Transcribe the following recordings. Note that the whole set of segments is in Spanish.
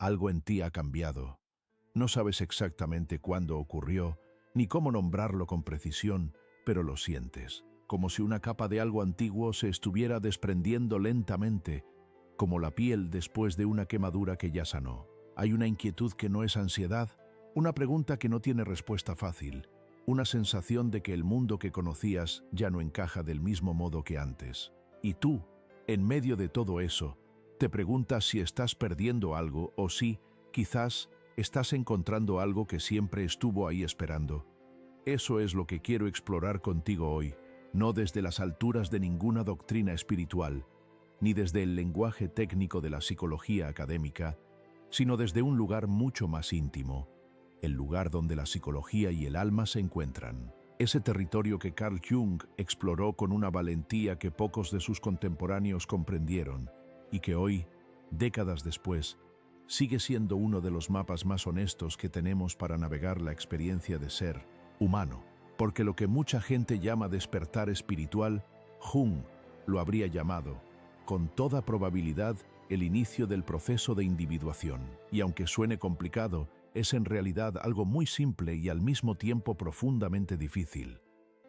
Algo en ti ha cambiado. No sabes exactamente cuándo ocurrió, ni cómo nombrarlo con precisión, pero lo sientes, como si una capa de algo antiguo se estuviera desprendiendo lentamente, como la piel después de una quemadura que ya sanó. Hay una inquietud que no es ansiedad, una pregunta que no tiene respuesta fácil, una sensación de que el mundo que conocías ya no encaja del mismo modo que antes. Y tú, en medio de todo eso, te preguntas si estás perdiendo algo o si, quizás, estás encontrando algo que siempre estuvo ahí esperando. Eso es lo que quiero explorar contigo hoy, no desde las alturas de ninguna doctrina espiritual, ni desde el lenguaje técnico de la psicología académica, sino desde un lugar mucho más íntimo, el lugar donde la psicología y el alma se encuentran. Ese territorio que Carl Jung exploró con una valentía que pocos de sus contemporáneos comprendieron y que hoy, décadas después, sigue siendo uno de los mapas más honestos que tenemos para navegar la experiencia de ser humano. Porque lo que mucha gente llama despertar espiritual, Jung lo habría llamado, con toda probabilidad, el inicio del proceso de individuación. Y aunque suene complicado, es en realidad algo muy simple y al mismo tiempo profundamente difícil.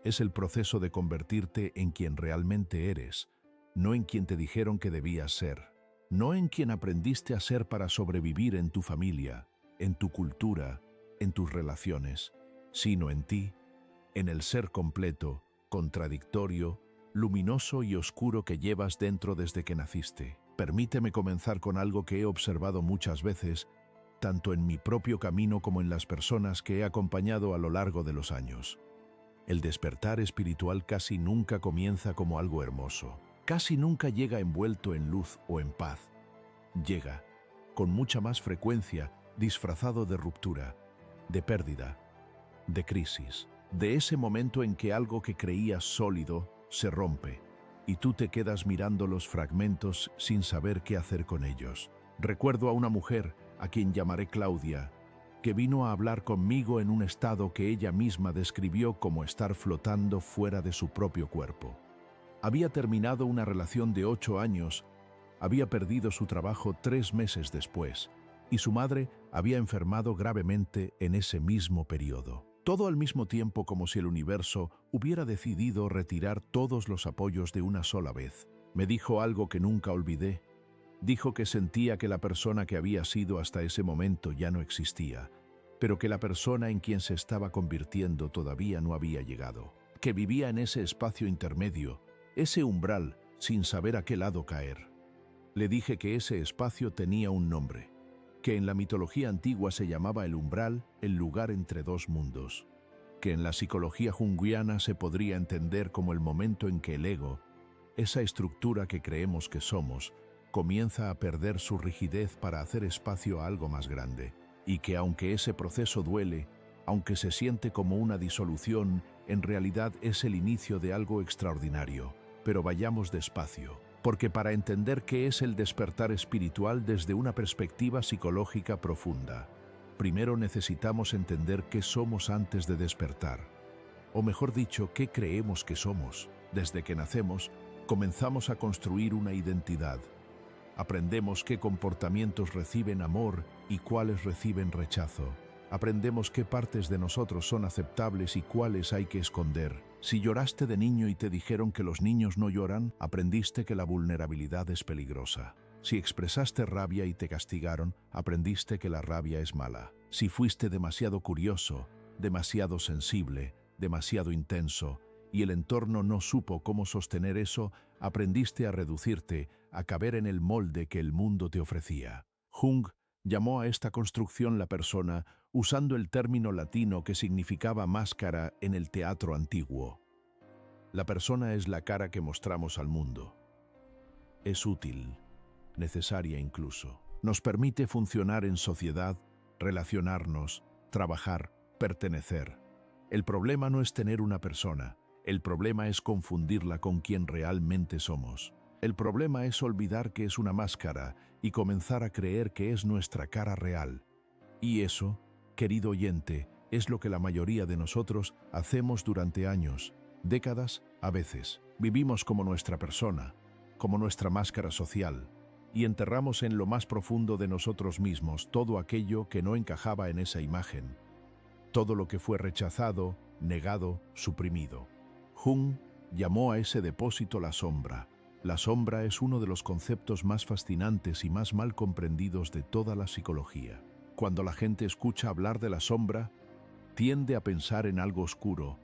Es el proceso de convertirte en quien realmente eres, no en quien te dijeron que debías ser, no en quien aprendiste a ser para sobrevivir en tu familia, en tu cultura, en tus relaciones, sino en ti, en el ser completo, contradictorio, luminoso y oscuro que llevas dentro desde que naciste. Permíteme comenzar con algo que he observado muchas veces, tanto en mi propio camino como en las personas que he acompañado a lo largo de los años. El despertar espiritual casi nunca comienza como algo hermoso. Casi nunca llega envuelto en luz o en paz. Llega, con mucha más frecuencia, disfrazado de ruptura, de pérdida, de crisis, de ese momento en que algo que creías sólido se rompe y tú te quedas mirando los fragmentos sin saber qué hacer con ellos. Recuerdo a una mujer, a quien llamaré Claudia, que vino a hablar conmigo en un estado que ella misma describió como estar flotando fuera de su propio cuerpo. Había terminado una relación de 8 años, había perdido su trabajo 3 meses después, y su madre había enfermado gravemente en ese mismo periodo. Todo al mismo tiempo, como si el universo hubiera decidido retirar todos los apoyos de una sola vez. Me dijo algo que nunca olvidé. Dijo que sentía que la persona que había sido hasta ese momento ya no existía, pero que la persona en quien se estaba convirtiendo todavía no había llegado. Que vivía en ese espacio intermedio, ese umbral, sin saber a qué lado caer. Le dije que ese espacio tenía un nombre, que en la mitología antigua se llamaba el umbral, el lugar entre dos mundos, que en la psicología junguiana se podría entender como el momento en que el ego, esa estructura que creemos que somos, comienza a perder su rigidez para hacer espacio a algo más grande, y que aunque ese proceso duele, aunque se siente como una disolución, en realidad es el inicio de algo extraordinario. Pero vayamos despacio, porque para entender qué es el despertar espiritual desde una perspectiva psicológica profunda, primero necesitamos entender qué somos antes de despertar, o mejor dicho, qué creemos que somos. Desde que nacemos, comenzamos a construir una identidad. Aprendemos qué comportamientos reciben amor y cuáles reciben rechazo. Aprendemos qué partes de nosotros son aceptables y cuáles hay que esconder. Si lloraste de niño y te dijeron que los niños no lloran, aprendiste que la vulnerabilidad es peligrosa. Si expresaste rabia y te castigaron, aprendiste que la rabia es mala. Si fuiste demasiado curioso, demasiado sensible, demasiado intenso, y el entorno no supo cómo sostener eso, aprendiste a reducirte, a caber en el molde que el mundo te ofrecía. Jung llamó a esta construcción la persona usando el término latino que significaba máscara en el teatro antiguo. La persona es la cara que mostramos al mundo. Es útil, necesaria incluso. Nos permite funcionar en sociedad, relacionarnos, trabajar, pertenecer. El problema no es tener una persona, el problema es confundirla con quien realmente somos. El problema es olvidar que es una máscara y comenzar a creer que es nuestra cara real. Y eso, querido oyente, es lo que la mayoría de nosotros hacemos durante años, décadas, a veces. Vivimos como nuestra persona, como nuestra máscara social. y enterramos en lo más profundo de nosotros mismos todo aquello que no encajaba en esa imagen, todo lo que fue rechazado, negado, suprimido. Jung llamó a ese depósito la sombra. La sombra es uno de los conceptos más fascinantes y más mal comprendidos de toda la psicología. Cuando la gente escucha hablar de la sombra, tiende a pensar en algo oscuro,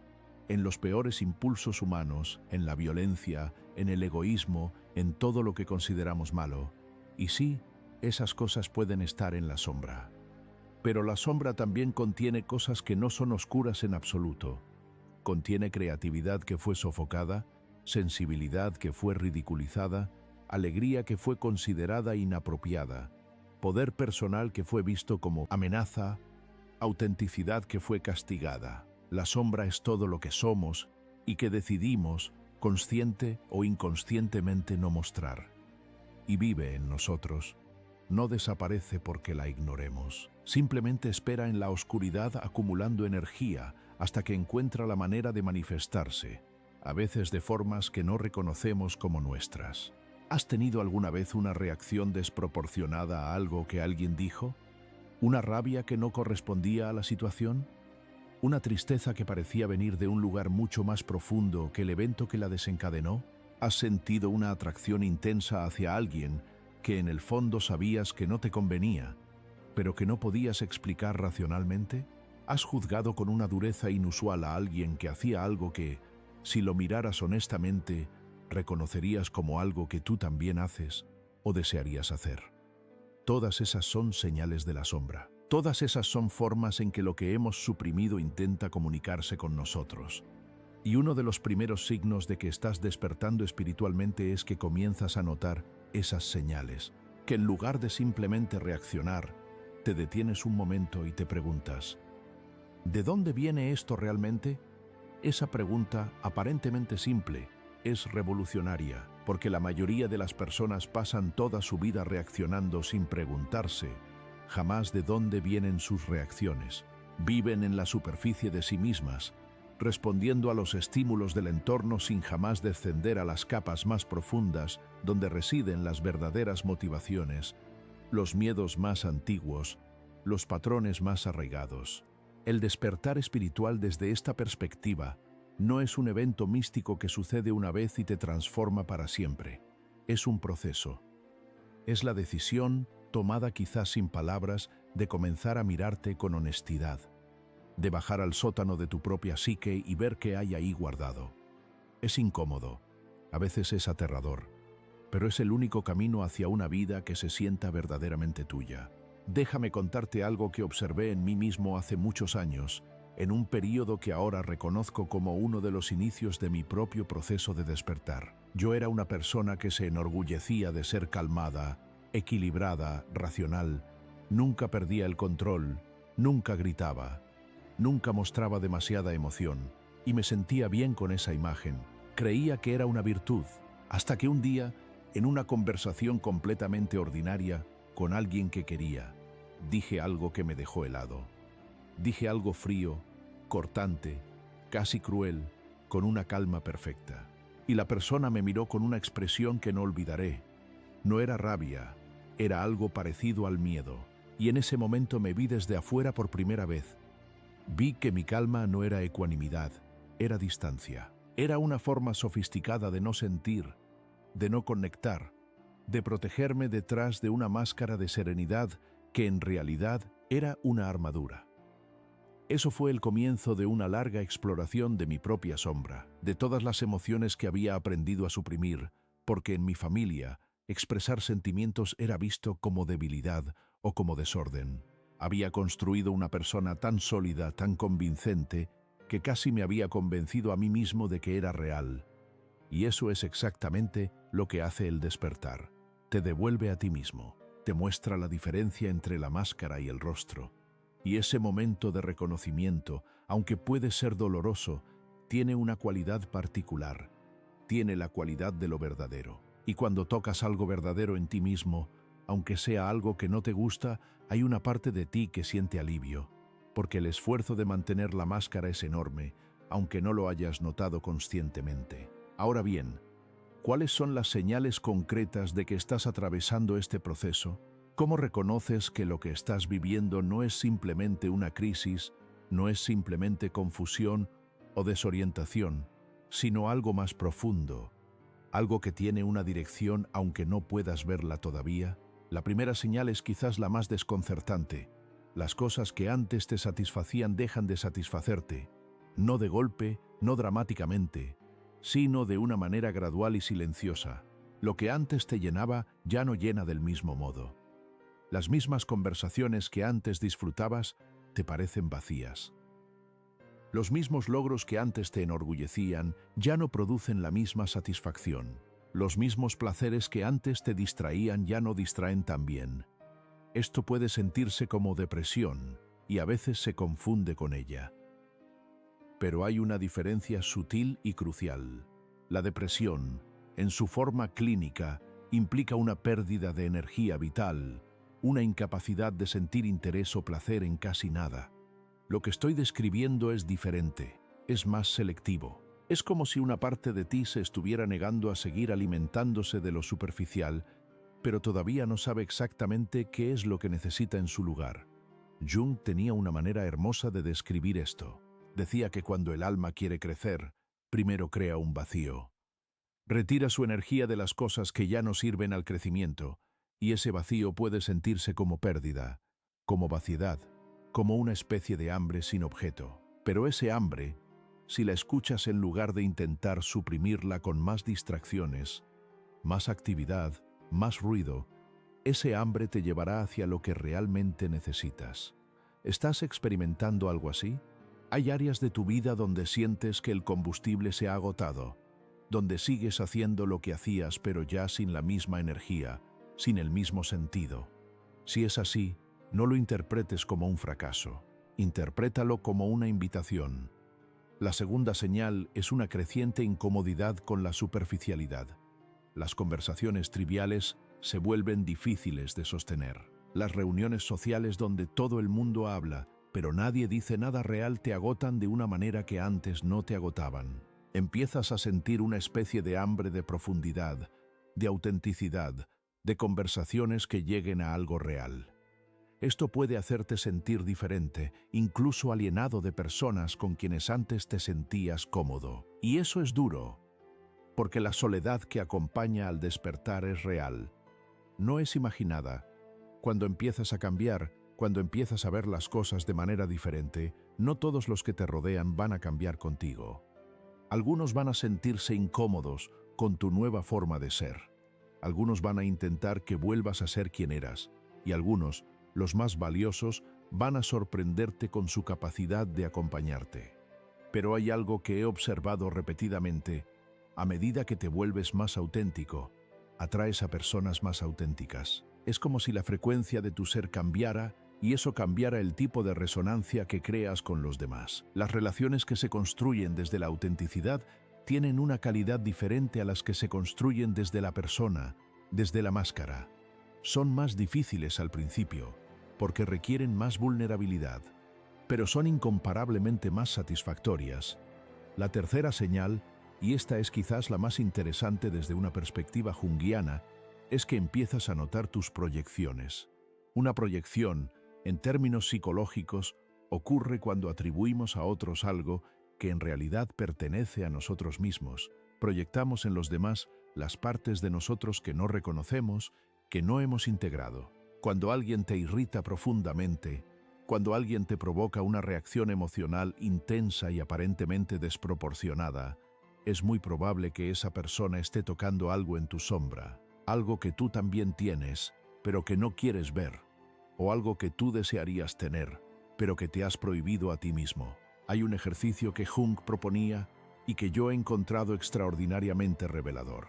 en los peores impulsos humanos, en la violencia, en el egoísmo, en todo lo que consideramos malo. Y sí, esas cosas pueden estar en la sombra. Pero la sombra también contiene cosas que no son oscuras en absoluto. Contiene creatividad que fue sofocada, sensibilidad que fue ridiculizada, alegría que fue considerada inapropiada, poder personal que fue visto como amenaza, autenticidad que fue castigada. La sombra es todo lo que somos y que decidimos, consciente o inconscientemente, no mostrar. Y vive en nosotros. No desaparece porque la ignoremos. Simplemente espera en la oscuridad acumulando energía hasta que encuentra la manera de manifestarse, a veces de formas que no reconocemos como nuestras. ¿Has tenido alguna vez una reacción desproporcionada a algo que alguien dijo? ¿Una rabia que no correspondía a la situación? ¿Una tristeza que parecía venir de un lugar mucho más profundo que el evento que la desencadenó? ¿Has sentido una atracción intensa hacia alguien que en el fondo sabías que no te convenía, pero que no podías explicar racionalmente? ¿Has juzgado con una dureza inusual a alguien que hacía algo que, si lo miraras honestamente, reconocerías como algo que tú también haces o desearías hacer? Todas esas son señales de la sombra. Todas esas son formas en que lo que hemos suprimido intenta comunicarse con nosotros. Y uno de los primeros signos de que estás despertando espiritualmente es que comienzas a notar esas señales, que en lugar de simplemente reaccionar, te detienes un momento y te preguntas, ¿de dónde viene esto realmente? Esa pregunta, aparentemente simple, es revolucionaria, porque la mayoría de las personas pasan toda su vida reaccionando sin preguntarse jamás de dónde vienen sus reacciones. Viven en la superficie de sí mismas, respondiendo a los estímulos del entorno sin jamás descender a las capas más profundas donde residen las verdaderas motivaciones, los miedos más antiguos, los patrones más arraigados. El despertar espiritual desde esta perspectiva no es un evento místico que sucede una vez y te transforma para siempre. Es un proceso. Es la decisión, tomada quizás sin palabras, de comenzar a mirarte con honestidad, de bajar al sótano de tu propia psique y ver qué hay ahí guardado. Es incómodo, a veces es aterrador, pero es el único camino hacia una vida que se sienta verdaderamente tuya. Déjame contarte algo que observé en mí mismo hace muchos años, en un período que ahora reconozco como uno de los inicios de mi propio proceso de despertar. Yo era una persona que se enorgullecía de ser calmada, equilibrada, racional. Nunca perdía el control, nunca gritaba, nunca mostraba demasiada emoción, y me sentía bien con esa imagen. Creía que era una virtud, hasta que un día, en una conversación completamente ordinaria, con alguien que quería, dije algo que me dejó helado. Dije algo frío, cortante, casi cruel, con una calma perfecta. Y la persona me miró con una expresión que no olvidaré. No era rabia, era algo parecido al miedo. Y en ese momento me vi desde afuera por primera vez. Vi que mi calma no era ecuanimidad, era distancia. Era una forma sofisticada de no sentir, de no conectar, de protegerme detrás de una máscara de serenidad que en realidad era una armadura. Eso fue el comienzo de una larga exploración de mi propia sombra, de todas las emociones que había aprendido a suprimir, porque en mi familia expresar sentimientos era visto como debilidad o como desorden. Había construido una persona tan sólida, tan convincente, que casi me había convencido a mí mismo de que era real. Y eso es exactamente lo que hace el despertar. Te devuelve a ti mismo, te muestra la diferencia entre la máscara y el rostro. Y ese momento de reconocimiento, aunque puede ser doloroso, tiene una cualidad particular. Tiene la cualidad de lo verdadero. Y cuando tocas algo verdadero en ti mismo, aunque sea algo que no te gusta, hay una parte de ti que siente alivio, porque el esfuerzo de mantener la máscara es enorme, aunque no lo hayas notado conscientemente. Ahora bien, ¿Cuáles son las señales concretas de que estás atravesando este proceso? ¿Cómo reconoces que lo que estás viviendo no es simplemente una crisis, no es simplemente confusión o desorientación, sino algo más profundo, algo que tiene una dirección aunque no puedas verla todavía? La primera señal es quizás la más desconcertante. Las cosas que antes te satisfacían dejan de satisfacerte, no de golpe, no dramáticamente, sino de una manera gradual y silenciosa. Lo que antes te llenaba ya no llena del mismo modo. Las mismas conversaciones que antes disfrutabas te parecen vacías. Los mismos logros que antes te enorgullecían ya no producen la misma satisfacción. Los mismos placeres que antes te distraían ya no distraen tan bien. Esto puede sentirse como depresión y a veces se confunde con ella. Pero hay una diferencia sutil y crucial. La depresión, en su forma clínica, implica una pérdida de energía vital, una incapacidad de sentir interés o placer en casi nada. Lo que estoy describiendo es diferente, es más selectivo. Es como si una parte de ti se estuviera negando a seguir alimentándose de lo superficial, pero todavía no sabe exactamente qué es lo que necesita en su lugar. Jung tenía una manera hermosa de describir esto. Decía que cuando el alma quiere crecer, primero crea un vacío. Retira su energía de las cosas que ya no sirven al crecimiento, y ese vacío puede sentirse como pérdida, como vaciedad, como una especie de hambre sin objeto. Pero ese hambre, si la escuchas en lugar de intentar suprimirla con más distracciones, más actividad, más ruido, ese hambre te llevará hacia lo que realmente necesitas. ¿Estás experimentando algo así? ¿Hay áreas de tu vida donde sientes que el combustible se ha agotado, donde sigues haciendo lo que hacías pero ya sin la misma energía, sin el mismo sentido? Si es así, no lo interpretes como un fracaso, interprétalo como una invitación. La segunda señal es una creciente incomodidad con la superficialidad. Las conversaciones triviales se vuelven difíciles de sostener. Las reuniones sociales donde todo el mundo habla, pero nadie dice nada real, te agotan de una manera que antes no te agotaban. Empiezas a sentir una especie de hambre de profundidad, de autenticidad, de conversaciones que lleguen a algo real. Esto puede hacerte sentir diferente, incluso alienado de personas con quienes antes te sentías cómodo. Y eso es duro, porque la soledad que acompaña al despertar es real, no es imaginada. Cuando empiezas a cambiar, cuando empiezas a ver las cosas de manera diferente, no todos los que te rodean van a cambiar contigo. Algunos van a sentirse incómodos con tu nueva forma de ser. Algunos van a intentar que vuelvas a ser quien eras, y algunos, los más valiosos, van a sorprenderte con su capacidad de acompañarte. Pero hay algo que he observado repetidamente. A medida que te vuelves más auténtico, atraes a personas más auténticas. Es como si la frecuencia de tu ser cambiara y eso cambiara el tipo de resonancia que creas con los demás. Las relaciones que se construyen desde la autenticidad tienen una calidad diferente a las que se construyen desde la persona, desde la máscara. Son más difíciles al principio, porque requieren más vulnerabilidad, pero son incomparablemente más satisfactorias. La tercera señal, y esta es quizás la más interesante desde una perspectiva junguiana, es que empiezas a notar tus proyecciones. Una proyección, en términos psicológicos, ocurre cuando atribuimos a otros algo que en realidad pertenece a nosotros mismos. Proyectamos en los demás las partes de nosotros que no reconocemos, que no hemos integrado. Cuando alguien te irrita profundamente, cuando alguien te provoca una reacción emocional intensa y aparentemente desproporcionada, es muy probable que esa persona esté tocando algo en tu sombra, algo que tú también tienes, pero que no quieres ver, o algo que tú desearías tener, pero que te has prohibido a ti mismo. Hay un ejercicio que Jung proponía y que yo he encontrado extraordinariamente revelador.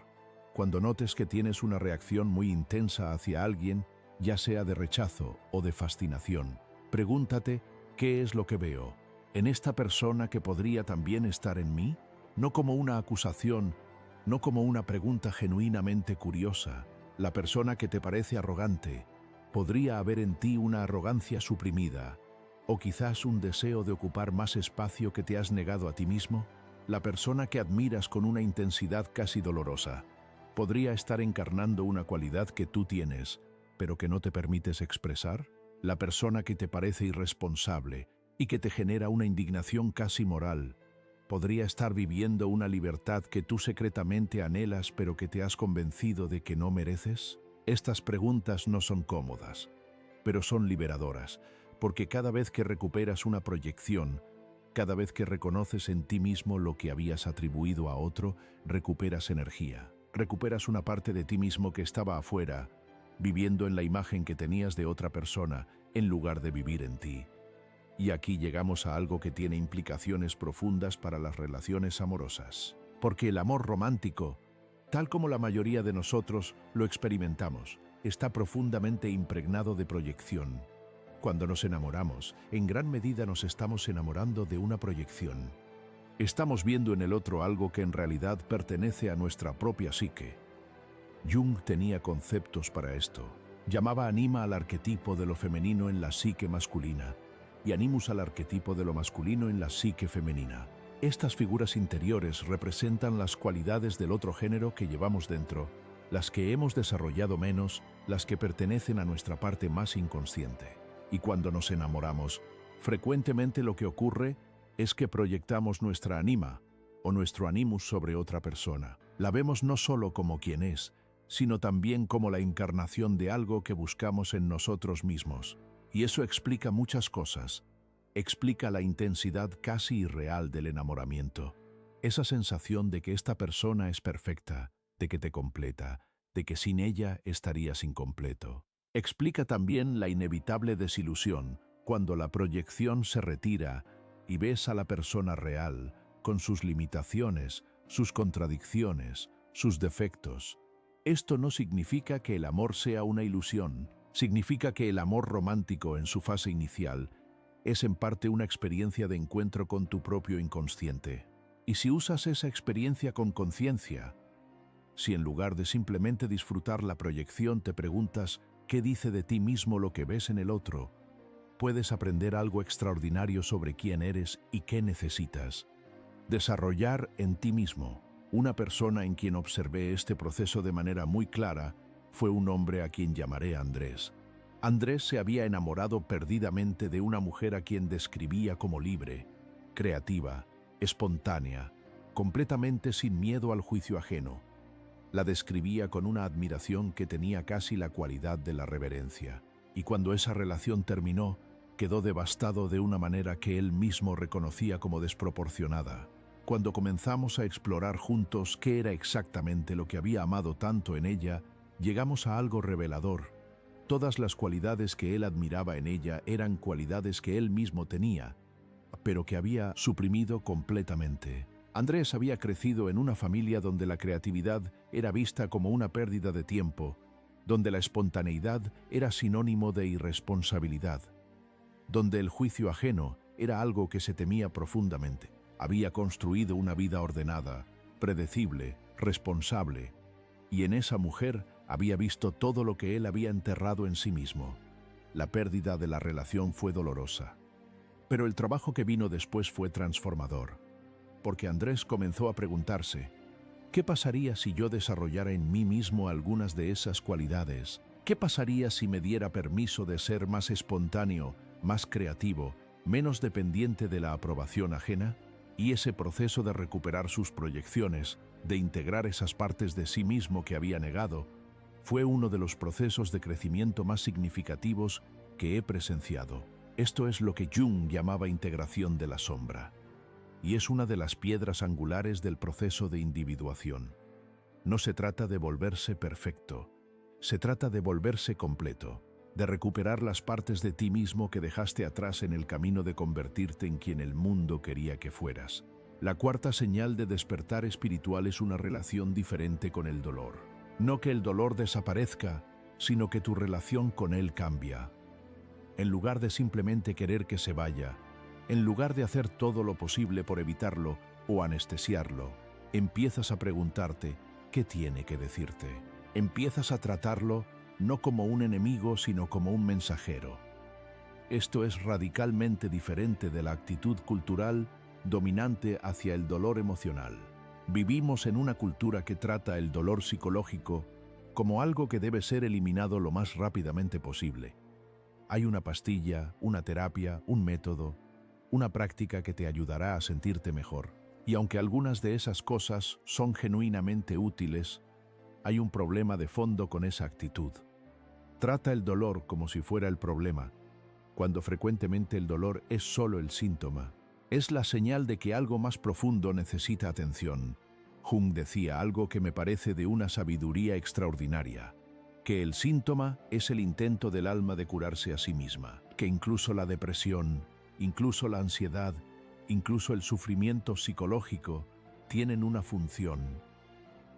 Cuando notes que tienes una reacción muy intensa hacia alguien, ya sea de rechazo o de fascinación, pregúntate, ¿qué es lo que veo en esta persona que podría también estar en mí? No como una acusación, no como una pregunta genuinamente curiosa. La persona que te parece arrogante, ¿podría haber en ti una arrogancia suprimida? ¿O quizás un deseo de ocupar más espacio que te has negado a ti mismo? La persona que admiras con una intensidad casi dolorosa, ¿Podría estar encarnando una cualidad que tú tienes, pero que no te permites expresar? La persona que te parece irresponsable y que te genera una indignación casi moral, ¿podría estar viviendo una libertad que tú secretamente anhelas pero que te has convencido de que no mereces? Estas preguntas no son cómodas, pero son liberadoras, porque cada vez que recuperas una proyección, cada vez que reconoces en ti mismo lo que habías atribuido a otro, recuperas energía. Recuperas una parte de ti mismo que estaba afuera, viviendo en la imagen que tenías de otra persona, en lugar de vivir en ti. Y aquí llegamos a algo que tiene implicaciones profundas para las relaciones amorosas. Porque el amor romántico, tal como la mayoría de nosotros lo experimentamos, está profundamente impregnado de proyección. Cuando nos enamoramos, en gran medida nos estamos enamorando de una proyección. Estamos viendo en el otro algo que en realidad pertenece a nuestra propia psique. Jung tenía conceptos para esto. Llamaba anima al arquetipo de lo femenino en la psique masculina y animus al arquetipo de lo masculino en la psique femenina. Estas figuras interiores representan las cualidades del otro género que llevamos dentro, las que hemos desarrollado menos, las que pertenecen a nuestra parte más inconsciente. Y cuando nos enamoramos, frecuentemente lo que ocurre es que proyectamos nuestra anima o nuestro animus sobre otra persona. La vemos no solo como quien es, sino también como la encarnación de algo que buscamos en nosotros mismos. Y eso explica muchas cosas. Explica la intensidad casi irreal del enamoramiento. Esa sensación de que esta persona es perfecta, de que te completa, de que sin ella estarías incompleto. Explica también la inevitable desilusión cuando la proyección se retira y ves a la persona real, con sus limitaciones, sus contradicciones, sus defectos. Esto no significa que el amor sea una ilusión, significa que el amor romántico en su fase inicial es en parte una experiencia de encuentro con tu propio inconsciente. Y si usas esa experiencia con conciencia, si en lugar de simplemente disfrutar la proyección te preguntas qué dice de ti mismo lo que ves en el otro, puedes aprender algo extraordinario sobre quién eres y qué necesitas. Desarrollar en ti mismo. Una persona en quien observé este proceso de manera muy clara fue un hombre a quien llamaré Andrés. Andrés se había enamorado perdidamente de una mujer a quien describía como libre, creativa, espontánea, completamente sin miedo al juicio ajeno. La describía con una admiración que tenía casi la cualidad de la reverencia. Y cuando esa relación terminó, quedó devastado de una manera que él mismo reconocía como desproporcionada. Cuando comenzamos a explorar juntos qué era exactamente lo que había amado tanto en ella, llegamos a algo revelador. Todas las cualidades que él admiraba en ella eran cualidades que él mismo tenía, pero que había suprimido completamente. Andrés había crecido en una familia donde la creatividad era vista como una pérdida de tiempo, donde la espontaneidad era sinónimo de irresponsabilidad, donde el juicio ajeno era algo que se temía profundamente. Había construido una vida ordenada, predecible, responsable, y en esa mujer había visto todo lo que él había enterrado en sí mismo. La pérdida de la relación fue dolorosa, pero el trabajo que vino después fue transformador, porque Andrés comenzó a preguntarse, ¿qué pasaría si yo desarrollara en mí mismo algunas de esas cualidades? ¿Qué pasaría si me diera permiso de ser más espontáneo, más creativo, menos dependiente de la aprobación ajena? Y ese proceso de recuperar sus proyecciones, de integrar esas partes de sí mismo que había negado, fue uno de los procesos de crecimiento más significativos que he presenciado. Esto es lo que Jung llamaba integración de la sombra, y es una de las piedras angulares del proceso de individuación. No se trata de volverse perfecto, se trata de volverse completo, de recuperar las partes de ti mismo que dejaste atrás en el camino de convertirte en quien el mundo quería que fueras. La cuarta señal de despertar espiritual es una relación diferente con el dolor. No que el dolor desaparezca, sino que tu relación con él cambia. En lugar de simplemente querer que se vaya, en lugar de hacer todo lo posible por evitarlo o anestesiarlo, empiezas a preguntarte qué tiene que decirte. Empiezas a tratarlo no como un enemigo, sino como un mensajero. Esto es radicalmente diferente de la actitud cultural dominante hacia el dolor emocional. Vivimos en una cultura que trata el dolor psicológico como algo que debe ser eliminado lo más rápidamente posible. Hay una pastilla, una terapia, un método, una práctica que te ayudará a sentirte mejor. Y aunque algunas de esas cosas son genuinamente útiles, hay un problema de fondo con esa actitud. Trata el dolor como si fuera el problema, cuando frecuentemente el dolor es solo el síntoma. Es la señal de que algo más profundo necesita atención. Jung decía algo que me parece de una sabiduría extraordinaria, que el síntoma es el intento del alma de curarse a sí misma, que incluso la depresión, incluso la ansiedad, incluso el sufrimiento psicológico tienen una función.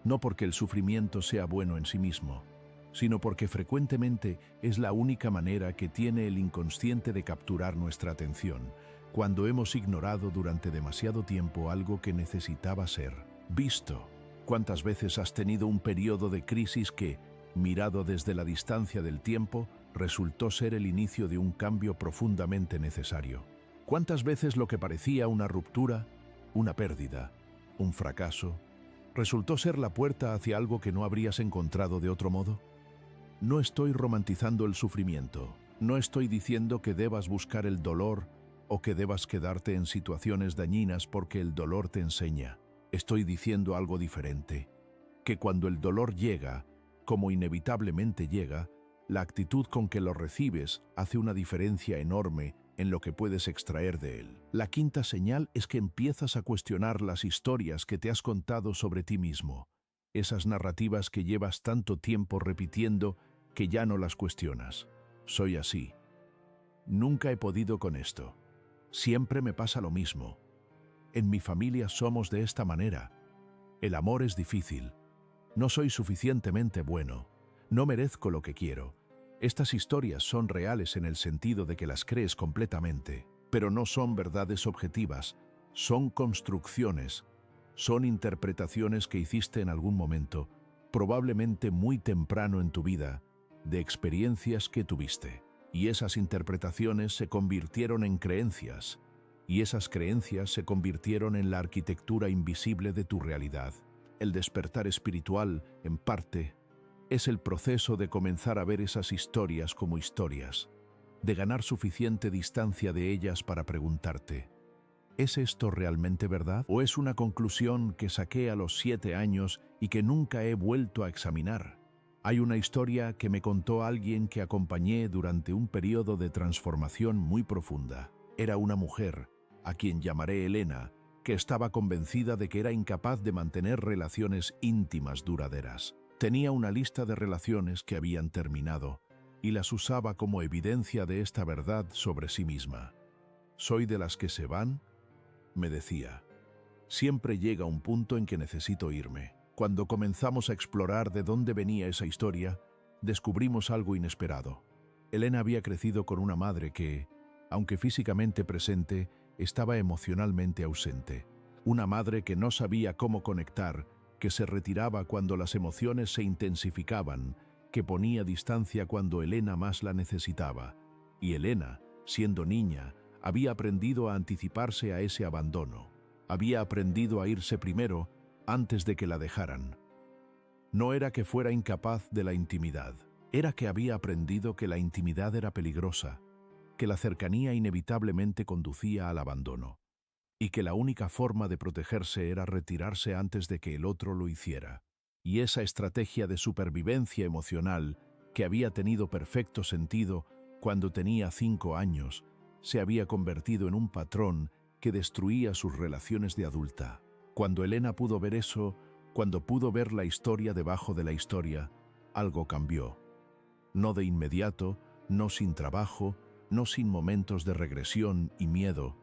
No porque el sufrimiento sea bueno en sí mismo, sino porque frecuentemente es la única manera que tiene el inconsciente de capturar nuestra atención, cuando hemos ignorado durante demasiado tiempo algo que necesitaba ser visto. ¿Cuántas veces has tenido un periodo de crisis que, mirado desde la distancia del tiempo, resultó ser el inicio de un cambio profundamente necesario? ¿Cuántas veces lo que parecía una ruptura, una pérdida, un fracaso, resultó ser la puerta hacia algo que no habrías encontrado de otro modo? No estoy romantizando el sufrimiento. No estoy diciendo que debas buscar el dolor o que debas quedarte en situaciones dañinas porque el dolor te enseña. Estoy diciendo algo diferente. Que cuando el dolor llega, como inevitablemente llega, la actitud con que lo recibes hace una diferencia enorme en lo que puedes extraer de él. La quinta señal es que empiezas a cuestionar las historias que te has contado sobre ti mismo. Esas narrativas que llevas tanto tiempo repitiendo que ya no las cuestionas. Soy así. Nunca he podido con esto. Siempre me pasa lo mismo. En mi familia somos de esta manera. El amor es difícil. No soy suficientemente bueno. No merezco lo que quiero. Estas historias son reales en el sentido de que las crees completamente, pero no son verdades objetivas. Son construcciones. Son interpretaciones que hiciste en algún momento, probablemente muy temprano en tu vida, de experiencias que tuviste. Y esas interpretaciones se convirtieron en creencias, y esas creencias se convirtieron en la arquitectura invisible de tu realidad. El despertar espiritual, en parte, es el proceso de comenzar a ver esas historias como historias, de ganar suficiente distancia de ellas para preguntarte, ¿es esto realmente verdad? ¿O es una conclusión que saqué a los 7 años y que nunca he vuelto a examinar? Hay una historia que me contó alguien que acompañé durante un periodo de transformación muy profunda. Era una mujer, a quien llamaré Elena, que estaba convencida de que era incapaz de mantener relaciones íntimas duraderas. Tenía una lista de relaciones que habían terminado y las usaba como evidencia de esta verdad sobre sí misma. «Soy de las que se van», me decía. «Siempre llega un punto en que necesito irme». Cuando comenzamos a explorar de dónde venía esa historia, descubrimos algo inesperado. Elena había crecido con una madre que, aunque físicamente presente, estaba emocionalmente ausente. Una madre que no sabía cómo conectar, que se retiraba cuando las emociones se intensificaban, que ponía distancia cuando Elena más la necesitaba. Y Elena, siendo niña, había aprendido a anticiparse a ese abandono. Había aprendido a irse primero antes de que la dejaran. No era que fuera incapaz de la intimidad, era que había aprendido que la intimidad era peligrosa, que la cercanía inevitablemente conducía al abandono, y que la única forma de protegerse era retirarse antes de que el otro lo hiciera. Y esa estrategia de supervivencia emocional, que había tenido perfecto sentido cuando tenía 5 años, se había convertido en un patrón que destruía sus relaciones de adulta. Cuando Elena pudo ver eso, cuando pudo ver la historia debajo de la historia, algo cambió. No de inmediato, no sin trabajo, no sin momentos de regresión y miedo,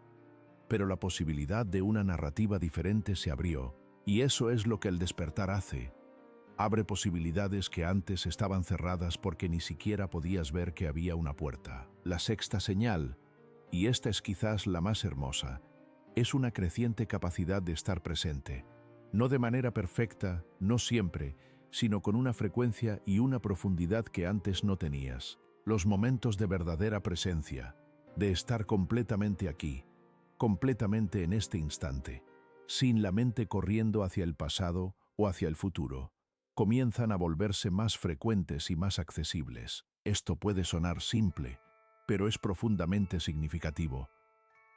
pero la posibilidad de una narrativa diferente se abrió, y eso es lo que el despertar hace. Abre posibilidades que antes estaban cerradas porque ni siquiera podías ver que había una puerta. La sexta señal, y esta es quizás la más hermosa, es una creciente capacidad de estar presente, no de manera perfecta, no siempre, sino con una frecuencia y una profundidad que antes no tenías. Los momentos de verdadera presencia, de estar completamente aquí, completamente en este instante. sin la mente corriendo hacia el pasado o hacia el futuro. Comienzan a volverse más frecuentes y más accesibles. Esto puede sonar simple, pero es profundamente significativo,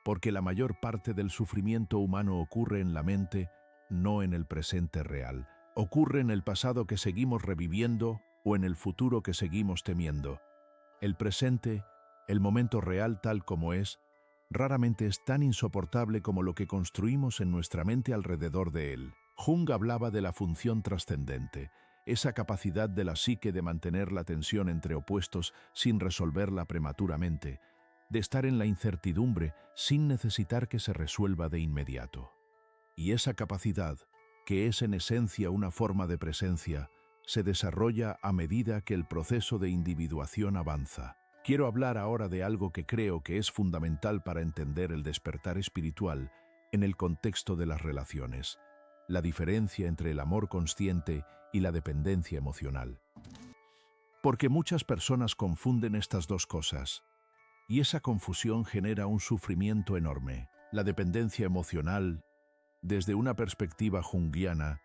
porque la mayor parte del sufrimiento humano ocurre en la mente, no en el presente real. Ocurre en el pasado que seguimos reviviendo o en el futuro que seguimos temiendo. El presente, el momento real tal como es, raramente es tan insoportable como lo que construimos en nuestra mente alrededor de él. Jung hablaba de la función trascendente, esa capacidad de la psique de mantener la tensión entre opuestos sin resolverla prematuramente, de estar en la incertidumbre sin necesitar que se resuelva de inmediato. Y esa capacidad, que es en esencia una forma de presencia, se desarrolla a medida que el proceso de individuación avanza. Quiero hablar ahora de algo que creo que es fundamental para entender el despertar espiritual en el contexto de las relaciones, la diferencia entre el amor consciente y la dependencia emocional. Porque muchas personas confunden estas dos cosas, y esa confusión genera un sufrimiento enorme. La dependencia emocional, desde una perspectiva junguiana,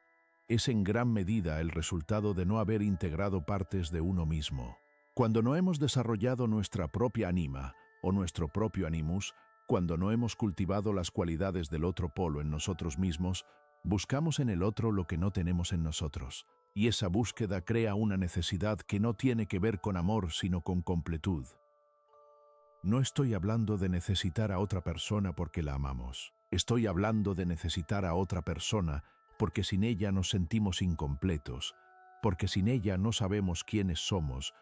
es en gran medida el resultado de no haber integrado partes de uno mismo. Cuando no hemos desarrollado nuestra propia anima o nuestro propio animus, cuando no hemos cultivado las cualidades del otro polo en nosotros mismos, buscamos en el otro lo que no tenemos en nosotros. Y esa búsqueda crea una necesidad que no tiene que ver con amor, sino con completud. No estoy hablando de necesitar a otra persona porque la amamos. Estoy hablando de necesitar a otra persona porque sin ella nos sentimos incompletos, porque sin ella no sabemos quiénes somos,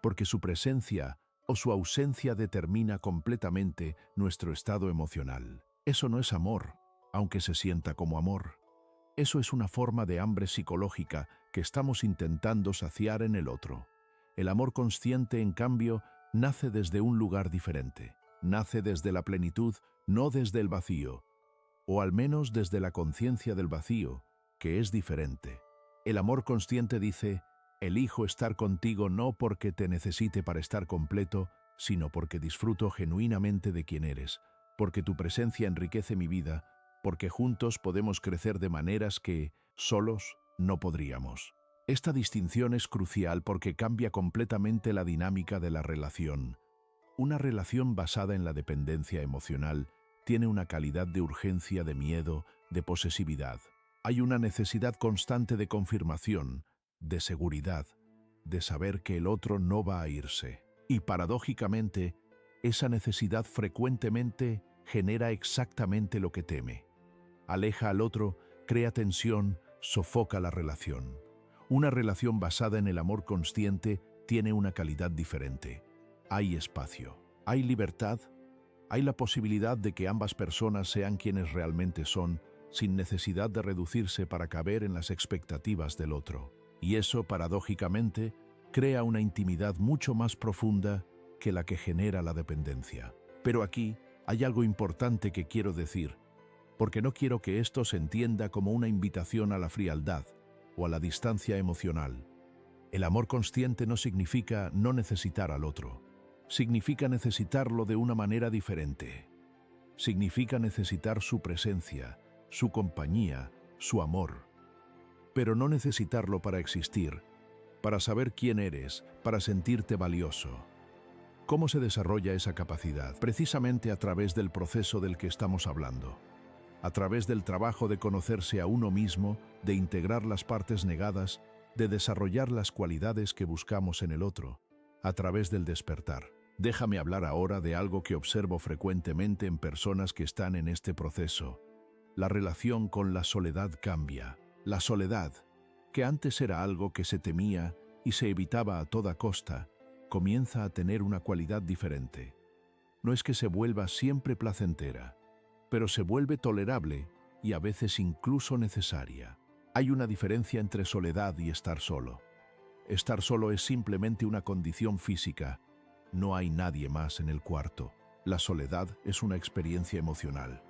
porque su presencia o su ausencia determina completamente nuestro estado emocional. Eso no es amor, aunque se sienta como amor. Eso es una forma de hambre psicológica que estamos intentando saciar en el otro. El amor consciente, en cambio, nace desde un lugar diferente. Nace desde la plenitud, no desde el vacío, o al menos desde la conciencia del vacío, que es diferente. El amor consciente dice: elijo estar contigo no porque te necesite para estar completo, sino porque disfruto genuinamente de quien eres, porque tu presencia enriquece mi vida, porque juntos podemos crecer de maneras que, solos, no podríamos. Esta distinción es crucial porque cambia completamente la dinámica de la relación. Una relación basada en la dependencia emocional tiene una calidad de urgencia, de miedo, de posesividad. Hay una necesidad constante de confirmación, de seguridad, de saber que el otro no va a irse. Y paradójicamente, esa necesidad frecuentemente genera exactamente lo que teme. Aleja al otro, crea tensión, sofoca la relación. Una relación basada en el amor consciente tiene una calidad diferente. Hay espacio, hay libertad, hay la posibilidad de que ambas personas sean quienes realmente son, sin necesidad de reducirse para caber en las expectativas del otro. Y eso, paradójicamente, crea una intimidad mucho más profunda que la que genera la dependencia. Pero aquí hay algo importante que quiero decir, porque no quiero que esto se entienda como una invitación a la frialdad o a la distancia emocional. El amor consciente no significa no necesitar al otro. Significa necesitarlo de una manera diferente. Significa necesitar su presencia, su compañía, su amor. Pero no necesitarlo para existir, para saber quién eres, para sentirte valioso. ¿Cómo se desarrolla esa capacidad? Precisamente a través del proceso del que estamos hablando. A través del trabajo de conocerse a uno mismo, de integrar las partes negadas, de desarrollar las cualidades que buscamos en el otro, a través del despertar. Déjame hablar ahora de algo que observo frecuentemente en personas que están en este proceso. La relación con la soledad cambia. La soledad, que antes era algo que se temía y se evitaba a toda costa, comienza a tener una cualidad diferente. No es que se vuelva siempre placentera, pero se vuelve tolerable y a veces incluso necesaria. Hay una diferencia entre soledad y estar solo. Estar solo es simplemente una condición física. No hay nadie más en el cuarto. La soledad es una experiencia emocional.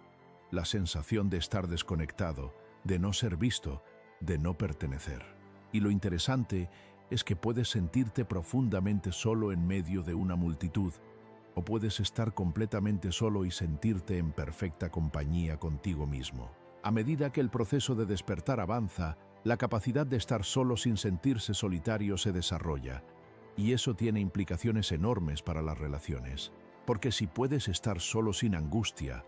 La sensación de estar desconectado, de no ser visto, de no pertenecer. Y lo interesante es que puedes sentirte profundamente solo en medio de una multitud, o puedes estar completamente solo y sentirte en perfecta compañía contigo mismo. A medida que el proceso de despertar avanza, la capacidad de estar solo sin sentirse solitario se desarrolla, y eso tiene implicaciones enormes para las relaciones. Porque si puedes estar solo sin angustia,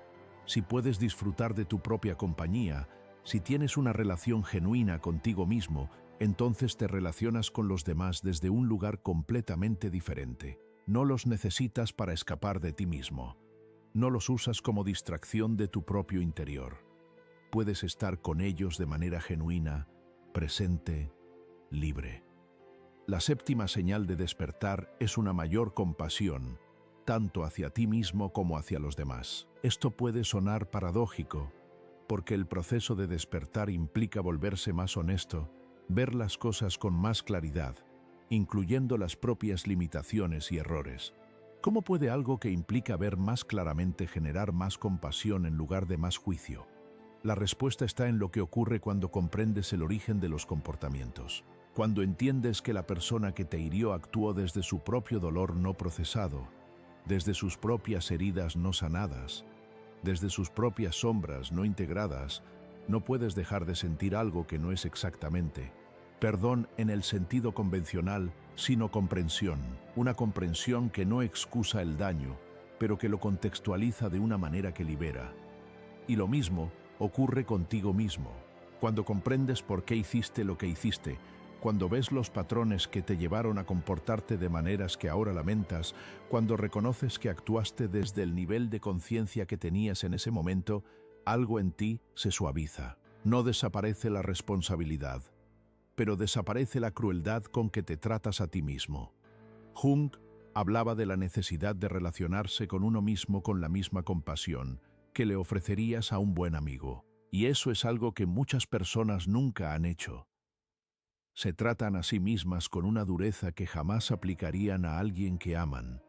si puedes disfrutar de tu propia compañía, si tienes una relación genuina contigo mismo, entonces te relacionas con los demás desde un lugar completamente diferente. No los necesitas para escapar de ti mismo. No los usas como distracción de tu propio interior. Puedes estar con ellos de manera genuina, presente, libre. La séptima señal de despertar es una mayor compasión, tanto hacia ti mismo como hacia los demás. Esto puede sonar paradójico, porque el proceso de despertar implica volverse más honesto, ver las cosas con más claridad, incluyendo las propias limitaciones y errores. ¿Cómo puede algo que implica ver más claramente generar más compasión en lugar de más juicio? La respuesta está en lo que ocurre cuando comprendes el origen de los comportamientos. Cuando entiendes que la persona que te hirió actuó desde su propio dolor no procesado, desde sus propias heridas no sanadas, desde sus propias sombras no integradas, no puedes dejar de sentir algo que no es exactamente perdón en el sentido convencional, sino comprensión. Una comprensión que no excusa el daño, pero que lo contextualiza de una manera que libera. Y lo mismo ocurre contigo mismo. Cuando comprendes por qué hiciste lo que hiciste, cuando ves los patrones que te llevaron a comportarte de maneras que ahora lamentas, cuando reconoces que actuaste desde el nivel de conciencia que tenías en ese momento, algo en ti se suaviza. No desaparece la responsabilidad, pero desaparece la crueldad con que te tratas a ti mismo. Jung hablaba de la necesidad de relacionarse con uno mismo con la misma compasión que le ofrecerías a un buen amigo. Y eso es algo que muchas personas nunca han hecho. Se tratan a sí mismas con una dureza que jamás aplicarían a alguien que aman.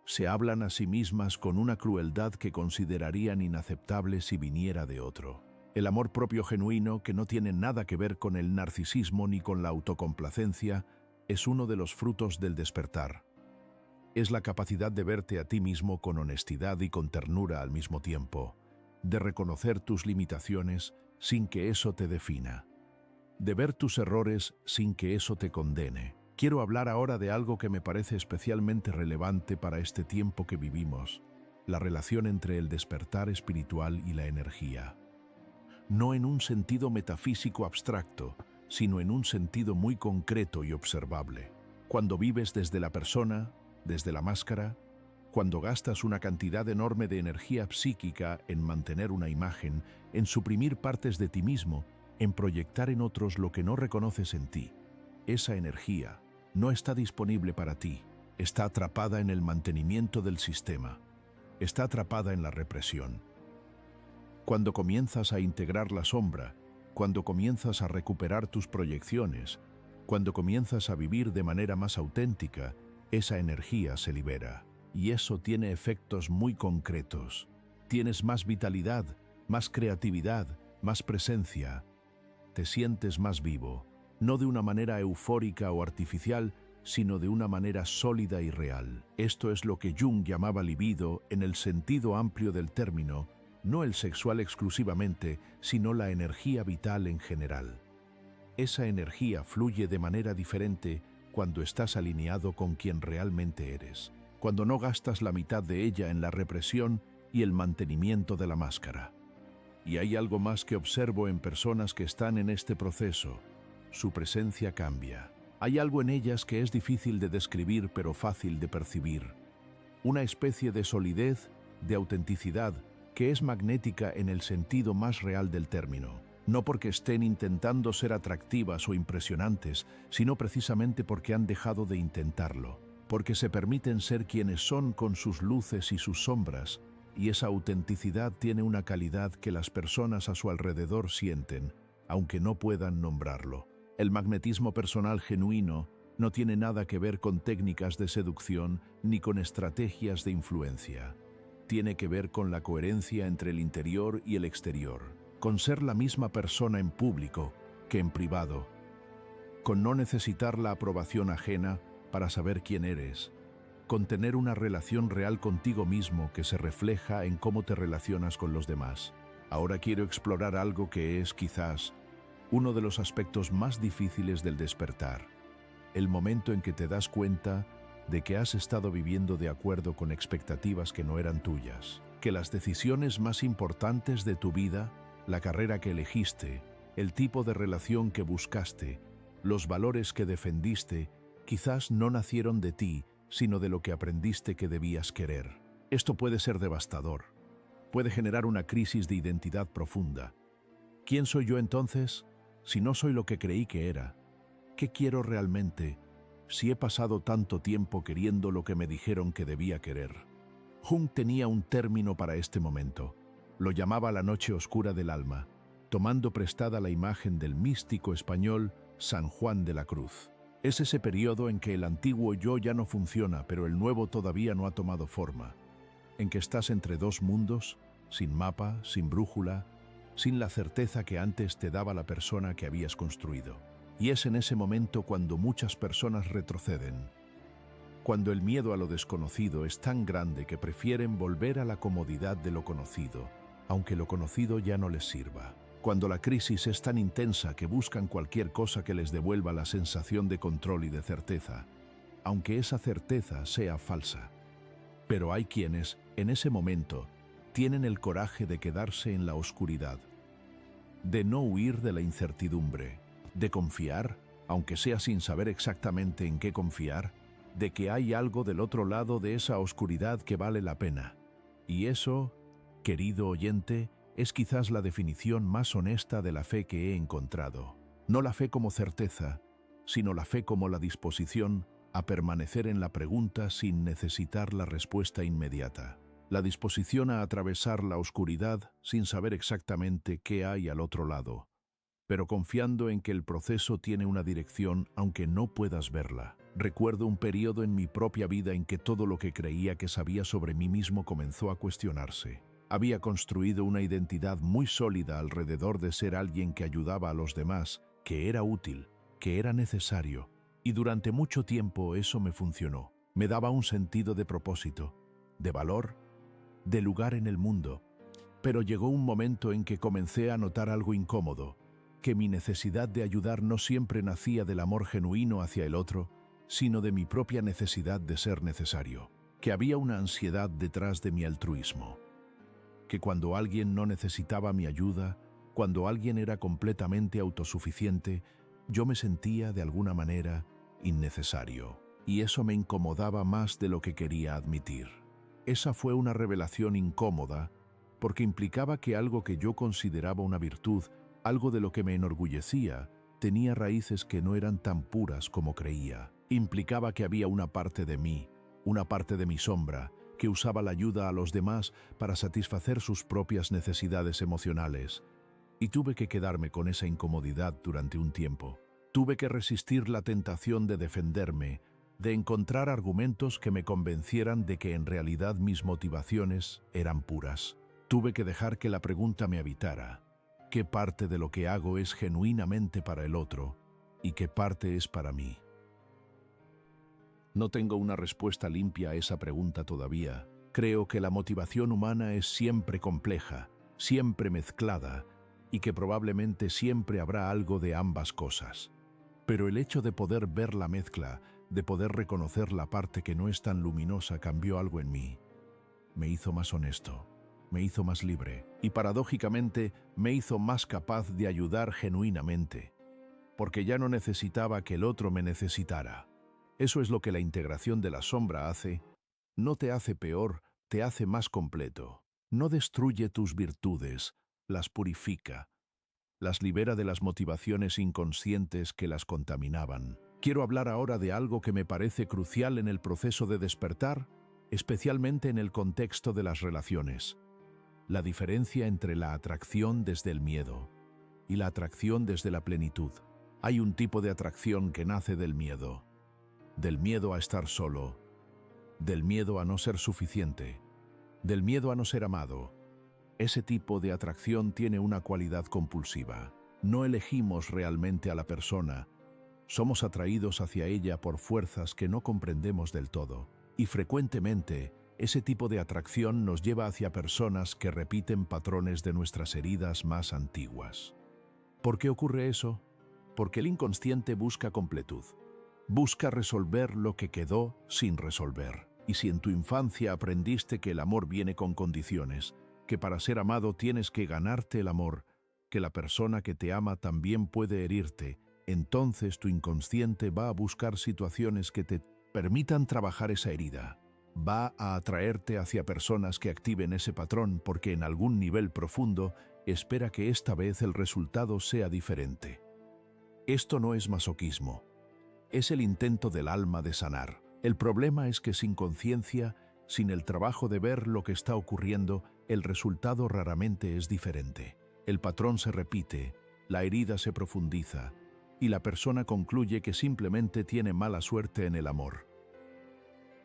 Se hablan a sí mismas con una crueldad que considerarían inaceptable si viniera de otro. El amor propio genuino, que no tiene nada que ver con el narcisismo ni con la autocomplacencia, es uno de los frutos del despertar. Es la capacidad de verte a ti mismo con honestidad y con ternura al mismo tiempo, de reconocer tus limitaciones sin que eso te defina, de ver tus errores sin que eso te condene. Quiero hablar ahora de algo que me parece especialmente relevante para este tiempo que vivimos, la relación entre el despertar espiritual y la energía. No en un sentido metafísico abstracto, sino en un sentido muy concreto y observable. Cuando vives desde la persona, desde la máscara, cuando gastas una cantidad enorme de energía psíquica en mantener una imagen, en suprimir partes de ti mismo, en proyectar en otros lo que no reconoces en ti, esa energía no está disponible para ti, está atrapada en el mantenimiento del sistema, está atrapada en la represión. Cuando comienzas a integrar la sombra, cuando comienzas a recuperar tus proyecciones, cuando comienzas a vivir de manera más auténtica, esa energía se libera. Y eso tiene efectos muy concretos. Tienes más vitalidad, más creatividad, más presencia. Te sientes más vivo, no de una manera eufórica o artificial, sino de una manera sólida y real. Esto es lo que Jung llamaba libido en el sentido amplio del término, no el sexual exclusivamente, sino la energía vital en general. Esa energía fluye de manera diferente cuando estás alineado con quien realmente eres, cuando no gastas la mitad de ella en la represión y el mantenimiento de la máscara. Y hay algo más que observo en personas que están en este proceso. Su presencia cambia. Hay algo en ellas que es difícil de describir pero fácil de percibir. Una especie de solidez, de autenticidad, que es magnética en el sentido más real del término. No porque estén intentando ser atractivas o impresionantes, sino precisamente porque han dejado de intentarlo, porque se permiten ser quienes son con sus luces y sus sombras, y esa autenticidad tiene una calidad que las personas a su alrededor sienten, aunque no puedan nombrarlo. El magnetismo personal genuino no tiene nada que ver con técnicas de seducción ni con estrategias de influencia. Tiene que ver con la coherencia entre el interior y el exterior, con ser la misma persona en público que en privado, con no necesitar la aprobación ajena para saber quién eres, con tener una relación real contigo mismo que se refleja en cómo te relacionas con los demás. Ahora quiero explorar algo que es, quizás, uno de los aspectos más difíciles del despertar, el momento en que te das cuenta de que has estado viviendo de acuerdo con expectativas que no eran tuyas, que las decisiones más importantes de tu vida, la carrera que elegiste, el tipo de relación que buscaste, los valores que defendiste, quizás no nacieron de ti, sino de lo que aprendiste que debías querer. Esto puede ser devastador. Puede generar una crisis de identidad profunda. ¿Quién soy yo entonces, si no soy lo que creí que era? ¿Qué quiero realmente, si he pasado tanto tiempo queriendo lo que me dijeron que debía querer? Jung tenía un término para este momento. Lo llamaba la noche oscura del alma, tomando prestada la imagen del místico español San Juan de la Cruz. Es ese periodo en que el antiguo yo ya no funciona, pero el nuevo todavía no ha tomado forma. En que estás entre dos mundos, sin mapa, sin brújula, sin la certeza que antes te daba la persona que habías construido. Y es en ese momento cuando muchas personas retroceden. Cuando el miedo a lo desconocido es tan grande que prefieren volver a la comodidad de lo conocido, aunque lo conocido ya no les sirva. Cuando la crisis es tan intensa que buscan cualquier cosa que les devuelva la sensación de control y de certeza, aunque esa certeza sea falsa. Pero hay quienes, en ese momento, tienen el coraje de quedarse en la oscuridad, de no huir de la incertidumbre, de confiar, aunque sea sin saber exactamente en qué confiar, de que hay algo del otro lado de esa oscuridad que vale la pena. Y eso, querido oyente, es quizás la definición más honesta de la fe que he encontrado. No la fe como certeza, sino la fe como la disposición a permanecer en la pregunta sin necesitar la respuesta inmediata. La disposición a atravesar la oscuridad sin saber exactamente qué hay al otro lado, pero confiando en que el proceso tiene una dirección aunque no puedas verla. Recuerdo un periodo en mi propia vida en que todo lo que creía que sabía sobre mí mismo comenzó a cuestionarse. Había construido una identidad muy sólida alrededor de ser alguien que ayudaba a los demás, que era útil, que era necesario, y durante mucho tiempo eso me funcionó. Me daba un sentido de propósito, de valor, de lugar en el mundo. Pero llegó un momento en que comencé a notar algo incómodo, que mi necesidad de ayudar no siempre nacía del amor genuino hacia el otro, sino de mi propia necesidad de ser necesario, que había una ansiedad detrás de mi altruismo, que cuando alguien no necesitaba mi ayuda, cuando alguien era completamente autosuficiente, yo me sentía, de alguna manera, innecesario, y eso me incomodaba más de lo que quería admitir. Esa fue una revelación incómoda, porque implicaba que algo que yo consideraba una virtud, algo de lo que me enorgullecía, tenía raíces que no eran tan puras como creía. Implicaba que había una parte de mí, una parte de mi sombra, que usaba la ayuda a los demás para satisfacer sus propias necesidades emocionales. Y tuve que quedarme con esa incomodidad durante un tiempo. Tuve que resistir la tentación de defenderme, de encontrar argumentos que me convencieran de que en realidad mis motivaciones eran puras. Tuve que dejar que la pregunta me habitara. ¿Qué parte de lo que hago es genuinamente para el otro y qué parte es para mí? No tengo una respuesta limpia a esa pregunta todavía. Creo que la motivación humana es siempre compleja, siempre mezclada, y que probablemente siempre habrá algo de ambas cosas. Pero el hecho de poder ver la mezcla, de poder reconocer la parte que no es tan luminosa, cambió algo en mí. Me hizo más honesto, me hizo más libre, y paradójicamente me hizo más capaz de ayudar genuinamente, porque ya no necesitaba que el otro me necesitara. Eso es lo que la integración de la sombra hace. No te hace peor, te hace más completo. No destruye tus virtudes, las purifica, las libera de las motivaciones inconscientes que las contaminaban. Quiero hablar ahora de algo que me parece crucial en el proceso de despertar, especialmente en el contexto de las relaciones. La diferencia entre la atracción desde el miedo y la atracción desde la plenitud. Hay un tipo de atracción que nace del miedo a estar solo, del miedo a no ser suficiente, del miedo a no ser amado. Ese tipo de atracción tiene una cualidad compulsiva. No elegimos realmente a la persona, somos atraídos hacia ella por fuerzas que no comprendemos del todo. Y frecuentemente, Ese tipo de atracción nos lleva hacia personas que repiten patrones de nuestras heridas más antiguas. ¿Por qué ocurre eso? Porque el inconsciente busca completud. Busca resolver lo que quedó sin resolver. Y si en tu infancia aprendiste que el amor viene con condiciones, que para ser amado tienes que ganarte el amor, que la persona que te ama también puede herirte, entonces tu inconsciente va a buscar situaciones que te permitan trabajar esa herida. Va a atraerte hacia personas que activen ese patrón porque en algún nivel profundo espera que esta vez el resultado sea diferente. Esto no es masoquismo, es el intento del alma de sanar. El problema es que sin conciencia, sin el trabajo de ver lo que está ocurriendo, el resultado raramente es diferente. El patrón se repite, la herida se profundiza y la persona concluye que simplemente tiene mala suerte en el amor.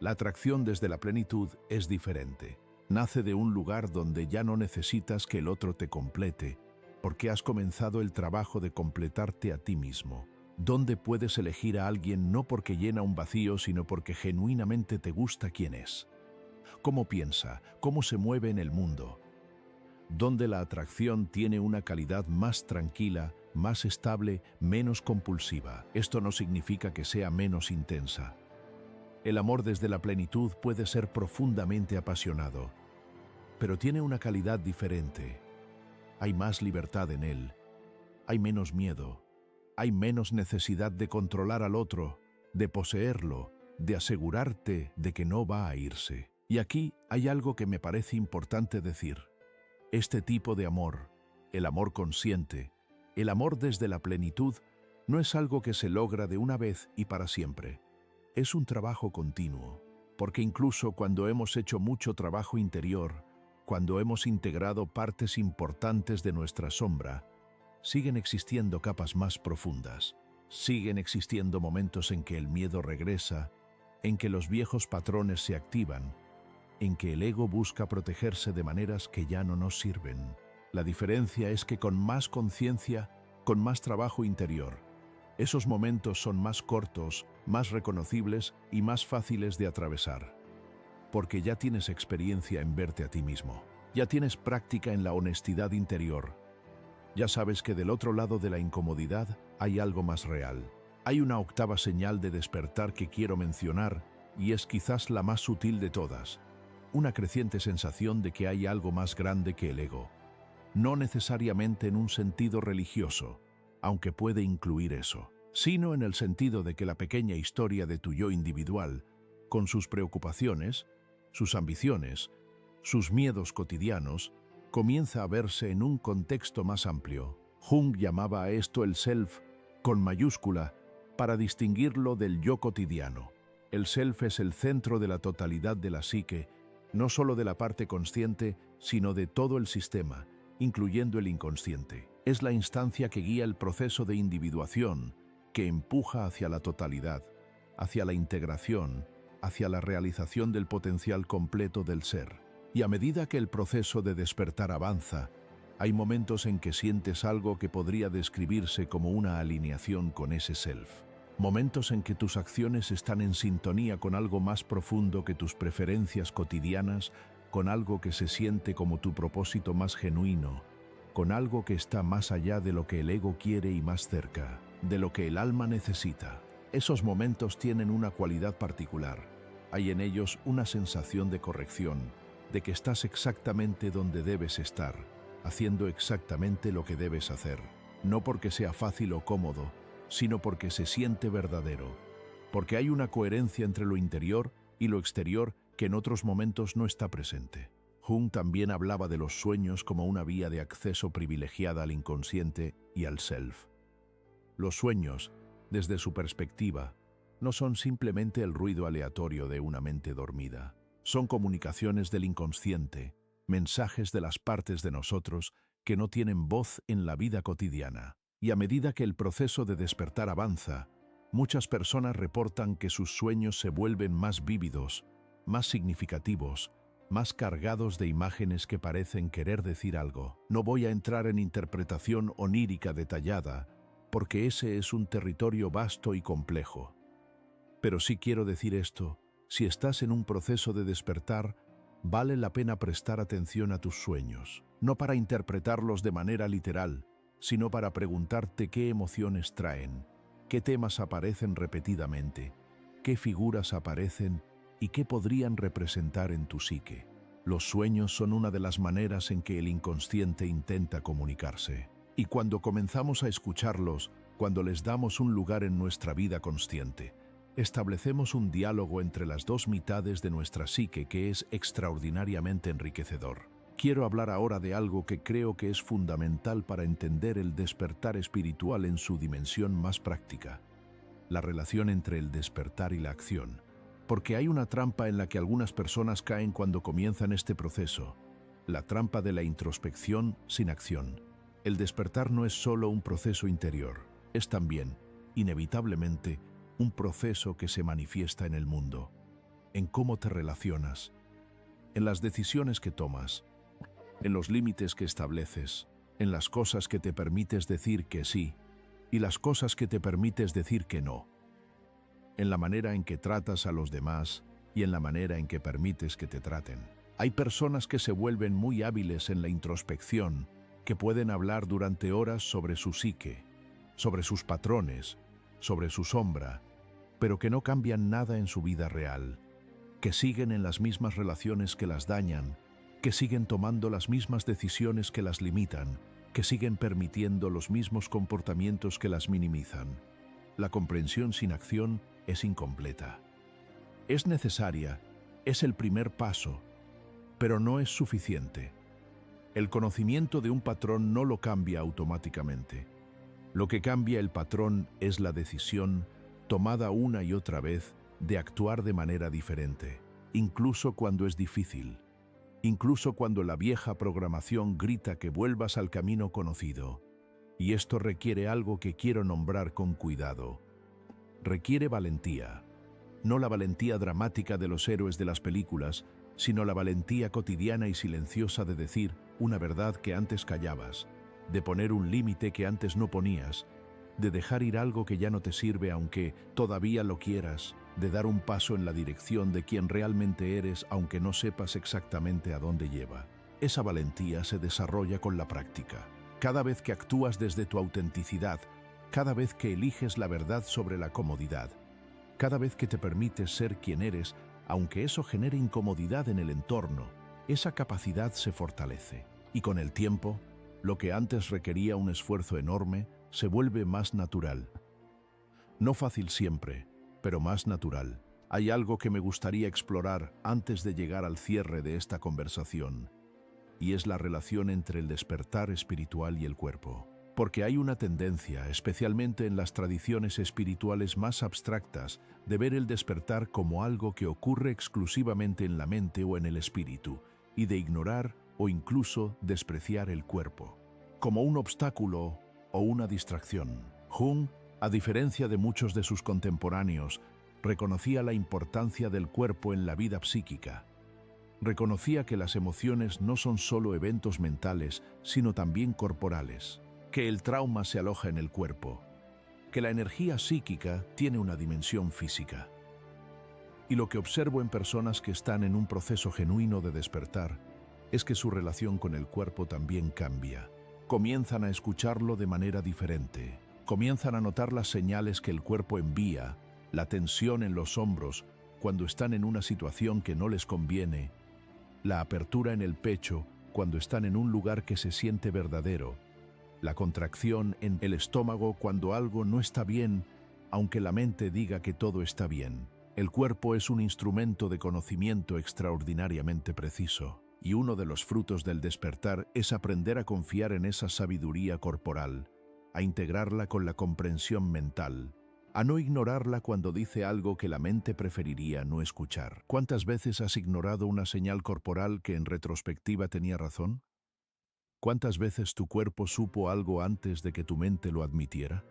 La atracción desde la plenitud es diferente. Nace de un lugar donde ya no necesitas que el otro te complete, porque has comenzado el trabajo de completarte a ti mismo. Donde puedes elegir a alguien no porque llena un vacío, sino porque genuinamente te gusta quién es. Cómo piensa, cómo se mueve en el mundo. Donde la atracción tiene una calidad más tranquila, más estable, menos compulsiva. Esto no significa que sea menos intensa. El amor desde la plenitud puede ser profundamente apasionado, pero tiene una calidad diferente. Hay más libertad en él, hay menos miedo, hay menos necesidad de controlar al otro, de poseerlo, de asegurarte de que no va a irse. Y aquí hay algo que me parece importante decir. Este tipo de amor, el amor consciente, el amor desde la plenitud, no es algo que se logra de una vez y para siempre. Es un trabajo continuo, porque incluso cuando hemos hecho mucho trabajo interior, cuando hemos integrado partes importantes de nuestra sombra, siguen existiendo capas más profundas. Siguen existiendo momentos en que el miedo regresa, en que los viejos patrones se activan, en que el ego busca protegerse de maneras que ya no nos sirven. La diferencia es que con más conciencia, con más trabajo interior, esos momentos son más cortos, más reconocibles y más fáciles de atravesar. Porque ya tienes experiencia en verte a ti mismo. Ya tienes práctica en la honestidad interior. Ya sabes que del otro lado de la incomodidad hay algo más real. Hay una octava señal de despertar que quiero mencionar y es quizás la más sutil de todas. Una creciente sensación de que hay algo más grande que el ego. No necesariamente en un sentido religioso, aunque puede incluir eso, sino en el sentido de que la pequeña historia de tu yo individual, con sus preocupaciones, sus ambiciones, sus miedos cotidianos, comienza a verse en un contexto más amplio. Jung llamaba a esto el self, con mayúscula, para distinguirlo del yo cotidiano. El self es el centro de la totalidad de la psique, no solo de la parte consciente, sino de todo el sistema, incluyendo el inconsciente. Es la instancia que guía el proceso de individuación, que empuja hacia la totalidad, hacia la integración, hacia la realización del potencial completo del ser. Y a medida que el proceso de despertar avanza, hay momentos en que sientes algo que podría describirse como una alineación con ese self. Momentos en que tus acciones están en sintonía con algo más profundo que tus preferencias cotidianas, con algo que se siente como tu propósito más genuino, con algo que está más allá de lo que el ego quiere y más cerca, de lo que el alma necesita. Esos momentos tienen una cualidad particular. Hay en ellos una sensación de corrección, de que estás exactamente donde debes estar, haciendo exactamente lo que debes hacer, no porque sea fácil o cómodo, sino porque se siente verdadero, porque hay una coherencia entre lo interior y lo exterior que en otros momentos no está presente. Jung también hablaba de los sueños como una vía de acceso privilegiada al inconsciente y al self. Los sueños, desde su perspectiva, no son simplemente el ruido aleatorio de una mente dormida. Son comunicaciones del inconsciente, mensajes de las partes de nosotros que no tienen voz en la vida cotidiana. Y a medida que el proceso de despertar avanza, muchas personas reportan que sus sueños se vuelven más vívidos, más significativos, más cargados de imágenes que parecen querer decir algo. No voy a entrar en interpretación onírica detallada, porque ese es un territorio vasto y complejo. Pero sí quiero decir esto: si estás en un proceso de despertar, Vale la pena prestar atención a tus sueños, no para interpretarlos de manera literal, sino para preguntarte qué emociones traen, qué temas aparecen repetidamente, qué figuras aparecen y qué podrían representar en tu psique. Los sueños son una de las maneras en que el inconsciente intenta comunicarse. Y cuando comenzamos a escucharlos, cuando les damos un lugar en nuestra vida consciente, establecemos un diálogo entre las dos mitades de nuestra psique que es extraordinariamente enriquecedor. Quiero hablar ahora de algo que creo que es fundamental para entender el despertar espiritual en su dimensión más práctica: la relación entre el despertar y la acción. Porque hay una trampa en la que algunas personas caen cuando comienzan este proceso: la trampa de la introspección sin acción. El despertar no es solo un proceso interior, es también, inevitablemente, un proceso que se manifiesta en el mundo, en cómo te relacionas, en las decisiones que tomas, en los límites que estableces, en las cosas que te permites decir que sí y las cosas que te permites decir que no, en la manera en que tratas a los demás y en la manera en que permites que te traten. Hay personas que se vuelven muy hábiles en la introspección, que pueden hablar durante horas sobre su psique, sobre sus patrones, sobre su sombra, pero que no cambian nada en su vida real, que siguen en las mismas relaciones que las dañan, que siguen tomando las mismas decisiones que las limitan, que siguen permitiendo los mismos comportamientos que las minimizan. La comprensión sin acción es incompleta. Es necesaria, es el primer paso, pero no es suficiente. El conocimiento de un patrón no lo cambia automáticamente. Lo que cambia el patrón es la decisión, tomada una y otra vez, de actuar de manera diferente, incluso cuando es difícil, incluso cuando la vieja programación grita que vuelvas al camino conocido. Y esto requiere algo que quiero nombrar con cuidado. Requiere valentía. No la valentía dramática de los héroes de las películas, sino la valentía cotidiana y silenciosa de decir una verdad que antes callabas, de poner un límite que antes no ponías, de dejar ir algo que ya no te sirve aunque todavía lo quieras, de dar un paso en la dirección de quien realmente eres aunque no sepas exactamente a dónde lleva. Esa valentía se desarrolla con la práctica. Cada vez que actúas desde tu autenticidad, cada vez que eliges la verdad sobre la comodidad, cada vez que te permites ser quien eres, aunque eso genere incomodidad en el entorno, esa capacidad se fortalece. Y con el tiempo, lo que antes requería un esfuerzo enorme se vuelve más natural. No fácil siempre, pero más natural. Hay algo que me gustaría explorar antes de llegar al cierre de esta conversación, y es la relación entre el despertar espiritual y el cuerpo. Porque hay una tendencia, especialmente en las tradiciones espirituales más abstractas, de ver el despertar como algo que ocurre exclusivamente en la mente o en el espíritu, y de ignorar o incluso despreciar el cuerpo, como un obstáculo o una distracción. Jung, a diferencia de muchos de sus contemporáneos, reconocía la importancia del cuerpo en la vida psíquica. Reconocía que las emociones no son solo eventos mentales, sino también corporales, que el trauma se aloja en el cuerpo, que la energía psíquica tiene una dimensión física. Y lo que observo en personas que están en un proceso genuino de despertar es que su relación con el cuerpo también cambia. Comienzan a escucharlo de manera diferente, comienzan a notar las señales que el cuerpo envía, la tensión en los hombros cuando están en una situación que no les conviene, la apertura en el pecho cuando están en un lugar que se siente verdadero, la contracción en el estómago cuando algo no está bien, aunque la mente diga que todo está bien. El cuerpo es un instrumento de conocimiento extraordinariamente preciso, y uno de los frutos del despertar es aprender a confiar en esa sabiduría corporal, a integrarla con la comprensión mental, a no ignorarla cuando dice algo que la mente preferiría no escuchar. ¿Cuántas veces has ignorado una señal corporal que en retrospectiva tenía razón? ¿Cuántas veces tu cuerpo supo algo antes de que tu mente lo admitiera?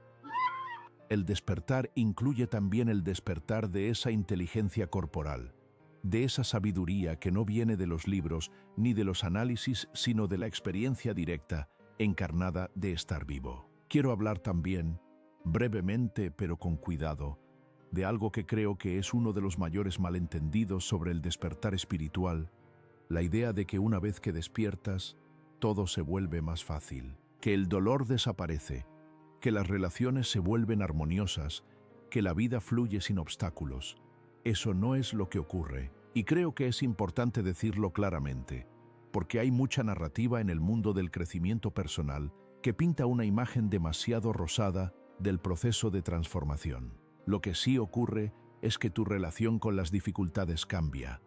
El despertar incluye también el despertar de esa inteligencia corporal, de esa sabiduría que no viene de los libros ni de los análisis, sino de la experiencia directa, encarnada de estar vivo. Quiero hablar también, brevemente pero con cuidado, de algo que creo que es uno de los mayores malentendidos sobre el despertar espiritual, La idea de que una vez que despiertas, todo se vuelve más fácil, que el dolor desaparece, que las relaciones se vuelven armoniosas, que la vida fluye sin obstáculos. Eso no es lo que ocurre, y creo que es importante decirlo claramente, porque hay mucha narrativa en el mundo del crecimiento personal que pinta una imagen demasiado rosada del proceso de transformación. Lo que sí ocurre es que tu relación con las dificultades cambia,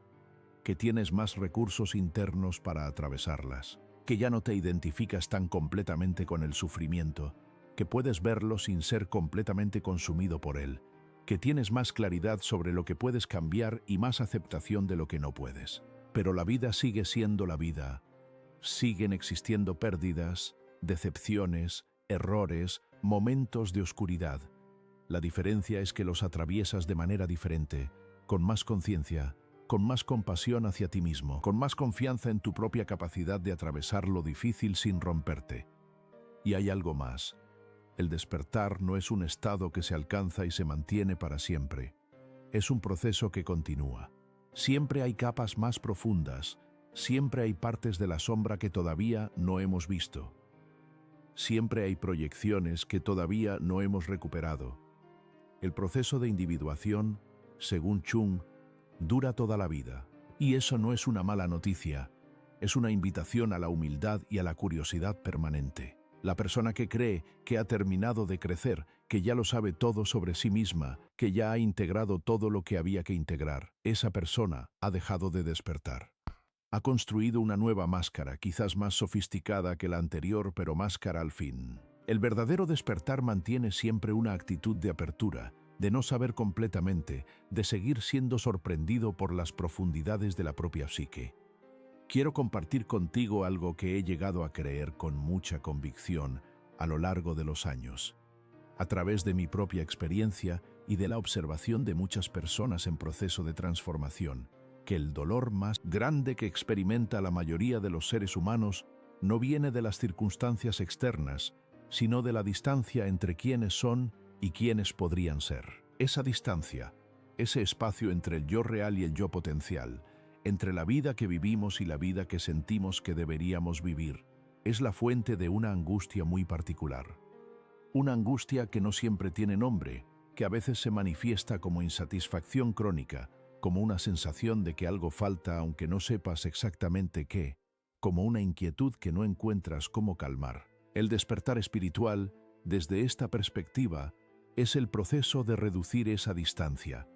que tienes más recursos internos para atravesarlas, que ya no te identificas tan completamente con el sufrimiento, que puedes verlo sin ser completamente consumido por él, que tienes más claridad sobre lo que puedes cambiar y más aceptación de lo que no puedes. Pero la vida sigue siendo la vida. Siguen existiendo pérdidas, decepciones, errores, momentos de oscuridad. La diferencia es que los atraviesas de manera diferente, con más conciencia, con más compasión hacia ti mismo, con más confianza en tu propia capacidad de atravesar lo difícil sin romperte. Y hay algo más. El despertar no es un estado que se alcanza y se mantiene para siempre. Es un proceso que continúa. Siempre hay capas más profundas, siempre hay partes de la sombra que todavía no hemos visto. Siempre hay proyecciones que todavía no hemos recuperado. El proceso de individuación, según Chung, dura toda la vida. Y eso no es una mala noticia, es una invitación a la humildad y a la curiosidad permanente. La persona que cree que ha terminado de crecer, que ya lo sabe todo sobre sí misma, que ya ha integrado todo lo que había que integrar, esa persona ha dejado de despertar. Ha construido una nueva máscara, quizás más sofisticada que la anterior, pero máscara al fin. El verdadero despertar mantiene siempre una actitud de apertura, de no saber completamente, de seguir siendo sorprendido por las profundidades de la propia psique. Quiero compartir contigo algo que he llegado a creer con mucha convicción a lo largo de los años, a través de mi propia experiencia y de la observación de muchas personas en proceso de transformación, que el dolor más grande que experimenta la mayoría de los seres humanos no viene de las circunstancias externas, sino de la distancia entre quienes son y quienes podrían ser. Esa distancia, ese espacio entre el yo real y el yo potencial, entre la vida que vivimos y la vida que sentimos que deberíamos vivir, es la fuente de una angustia muy particular. Una angustia que no siempre tiene nombre, que a veces se manifiesta como insatisfacción crónica, como una sensación de que algo falta aunque no sepas exactamente qué, como una inquietud que no encuentras cómo calmar. El despertar espiritual, desde esta perspectiva, es el proceso de reducir esa distancia,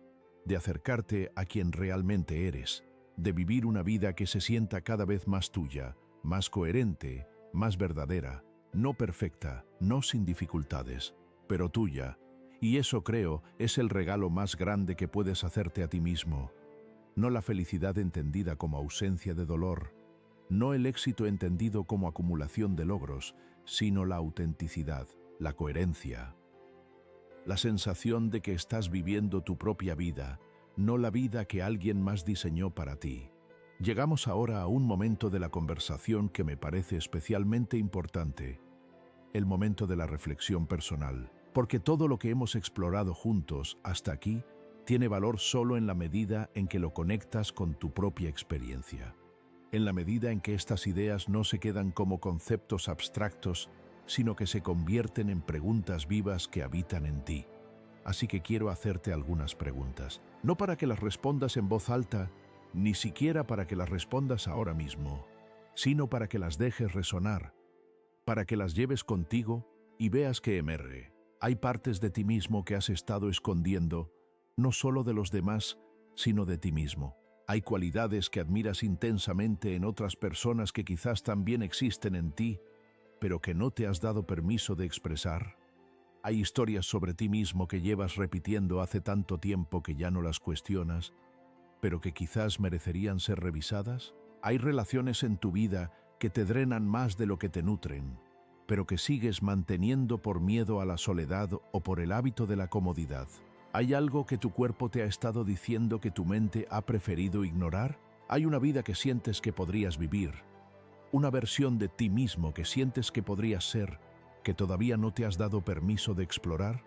de acercarte a quien realmente eres, de vivir una vida que se sienta cada vez más tuya, más coherente, más verdadera, no perfecta, no sin dificultades, pero tuya. Y eso, creo, es el regalo más grande que puedes hacerte a ti mismo. No la felicidad entendida como ausencia de dolor, no el éxito entendido como acumulación de logros, sino la autenticidad, la coherencia. La sensación de que estás viviendo tu propia vida, no la vida que alguien más diseñó para ti. Llegamos ahora a un momento de la conversación que me parece especialmente importante, el momento de la reflexión personal, porque todo lo que hemos explorado juntos hasta aquí tiene valor solo en la medida en que lo conectas con tu propia experiencia, en la medida en que estas ideas no se quedan como conceptos abstractos, sino que se convierten en preguntas vivas que habitan en ti. Así que quiero hacerte algunas preguntas, no para que las respondas en voz alta, ni siquiera para que las respondas ahora mismo, sino para que las dejes resonar, para que las lleves contigo y veas que emerge. Hay partes de ti mismo que has estado escondiendo, no solo de los demás, sino de ti mismo. Hay cualidades que admiras intensamente en otras personas que quizás también existen en ti, pero que no te has dado permiso de expresar. Hay historias sobre ti mismo que llevas repitiendo hace tanto tiempo que ya no las cuestionas, pero que quizás merecerían ser revisadas. Hay relaciones en tu vida que te drenan más de lo que te nutren, pero que sigues manteniendo por miedo a la soledad o por el hábito de la comodidad. ¿Hay algo que tu cuerpo te ha estado diciendo que tu mente ha preferido ignorar? ¿Hay una vida que sientes que podrías vivir? ¿Una versión de ti mismo que sientes que podrías ser, que todavía no te has dado permiso de explorar?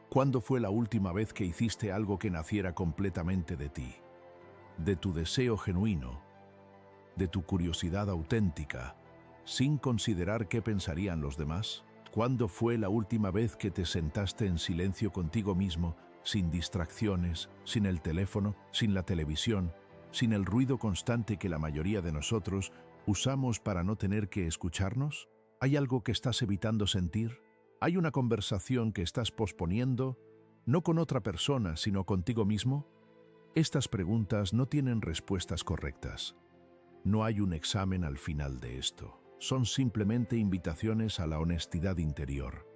¿Cuándo fue la última vez que hiciste algo que naciera completamente de ti, de tu deseo genuino? de tu curiosidad auténtica, sin considerar qué pensarían los demás? ¿Cuándo fue la última vez que te sentaste en silencio contigo mismo, sin distracciones, sin el teléfono, sin la televisión, sin el ruido constante que la mayoría de nosotros usamos para no tener que escucharnos? ¿Hay algo que estás evitando sentir? ¿Hay una conversación que estás posponiendo, no con otra persona, sino contigo mismo? Estas preguntas no tienen respuestas correctas. No hay un examen al final de esto. Son simplemente invitaciones a la honestidad interior.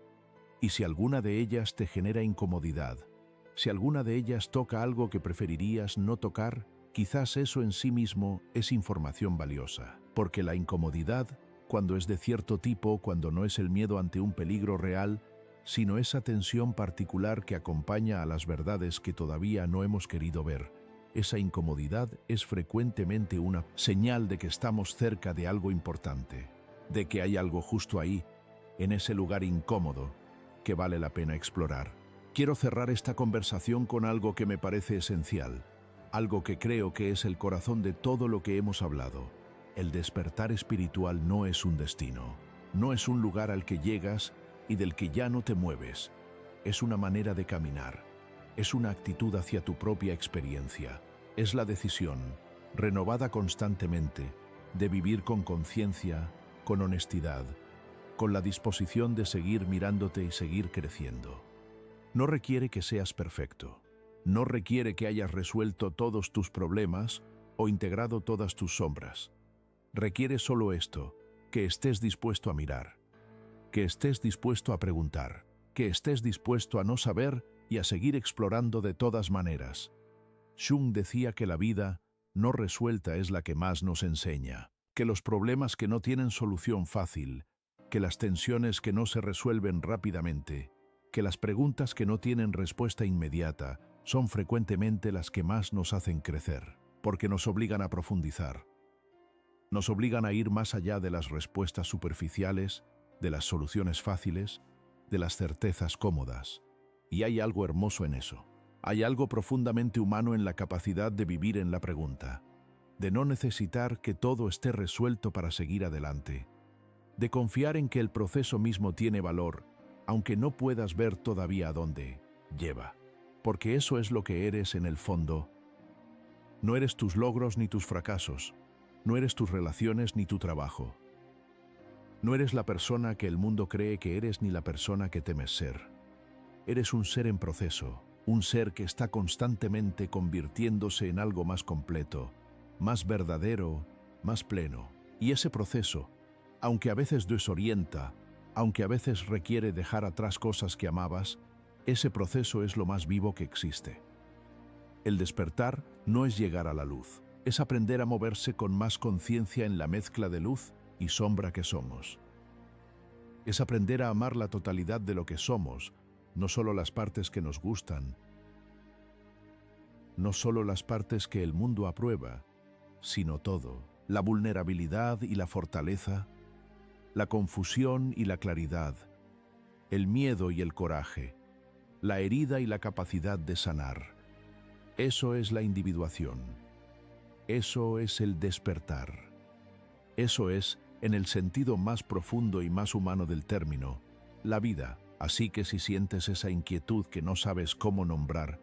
Y si alguna de ellas te genera incomodidad, si alguna de ellas toca algo que preferirías no tocar, quizás eso en sí mismo es información valiosa. Porque la incomodidad, cuando es de cierto tipo, cuando no es el miedo ante un peligro real, sino esa tensión particular que acompaña a las verdades que todavía no hemos querido ver, esa incomodidad es frecuentemente una señal de que estamos cerca de algo importante, de que hay algo justo ahí, en ese lugar incómodo, que vale la pena explorar. Quiero cerrar esta conversación con algo que me parece esencial, algo que creo que es el corazón de todo lo que hemos hablado. El despertar espiritual no es un destino, no es un lugar al que llegas y del que ya no te mueves. Es una manera de caminar, es una actitud hacia tu propia experiencia. Es la decisión, renovada constantemente, de vivir con conciencia, con honestidad, con la disposición de seguir mirándote y seguir creciendo. No requiere que seas perfecto, no requiere que hayas resuelto todos tus problemas o integrado todas tus sombras. Requiere solo esto, que estés dispuesto a mirar, que estés dispuesto a preguntar, que estés dispuesto a no saber y a seguir explorando de todas maneras. Jung decía que la vida no resuelta es la que más nos enseña, que los problemas que no tienen solución fácil, que las tensiones que no se resuelven rápidamente, que las preguntas que no tienen respuesta inmediata son frecuentemente las que más nos hacen crecer, porque nos obligan a profundizar. Nos obligan a ir más allá de las respuestas superficiales, de las soluciones fáciles, de las certezas cómodas. Y hay algo hermoso en eso. Hay algo profundamente humano en la capacidad de vivir en la pregunta, de no necesitar que todo esté resuelto para seguir adelante, de confiar en que el proceso mismo tiene valor, aunque no puedas ver todavía a dónde lleva. Porque eso es lo que eres en el fondo. No eres tus logros ni tus fracasos, no eres tus relaciones ni tu trabajo. No eres la persona que el mundo cree que eres ni la persona que temes ser. Eres un ser en proceso, un ser que está constantemente convirtiéndose en algo más completo, más verdadero, más pleno. Y ese proceso, aunque a veces desorienta, aunque a veces requiere dejar atrás cosas que amabas, ese proceso es lo más vivo que existe. El despertar no es llegar a la luz, es aprender a moverse con más conciencia en la mezcla de luz y sombra que somos. Es aprender a amar la totalidad de lo que somos, no solo las partes que nos gustan, no solo las partes que el mundo aprueba, sino todo, la vulnerabilidad y la fortaleza, la confusión y la claridad, el miedo y el coraje, la herida y la capacidad de sanar. Eso es la individuación. Eso es el despertar. Eso es, en el sentido más profundo y más humano del término, la vida. Así que si sientes esa inquietud que no sabes cómo nombrar,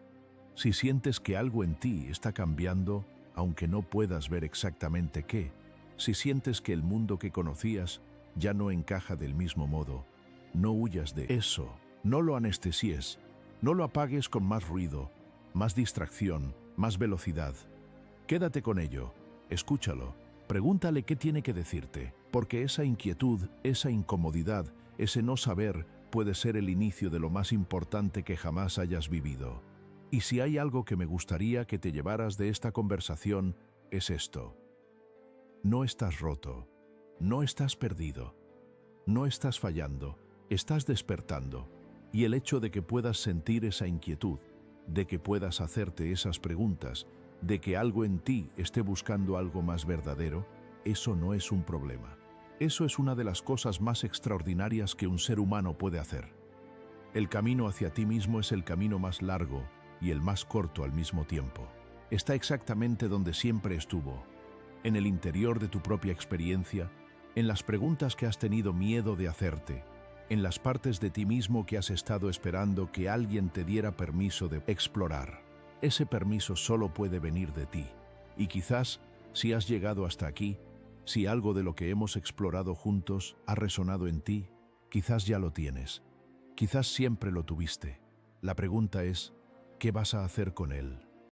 si sientes que algo en ti está cambiando, aunque no puedas ver exactamente qué, si sientes que el mundo que conocías ya no encaja del mismo modo, no huyas de eso, no lo anestesies, no lo apagues con más ruido, más distracción, más velocidad. Quédate con ello, escúchalo, pregúntale qué tiene que decirte, porque esa inquietud, esa incomodidad, ese no saber puede ser el inicio de lo más importante que jamás hayas vivido. Y si hay algo que me gustaría que te llevaras de esta conversación, es esto. No estás roto, no estás perdido, no estás fallando, estás despertando. Y el hecho de que puedas sentir esa inquietud, de que puedas hacerte esas preguntas, de que algo en ti esté buscando algo más verdadero, eso no es un problema. Eso es una de las cosas más extraordinarias que un ser humano puede hacer. El camino hacia ti mismo es el camino más largo y el más corto al mismo tiempo. Está exactamente donde siempre estuvo. en el interior de tu propia experiencia, en las preguntas que has tenido miedo de hacerte, en las partes de ti mismo que has estado esperando que alguien te diera permiso de explorar. Ese permiso solo puede venir de ti. Y quizás, si has llegado hasta aquí, si algo de lo que hemos explorado juntos ha resonado en ti, quizás ya lo tienes. Quizás siempre lo tuviste. La pregunta es, ¿qué vas a hacer con él?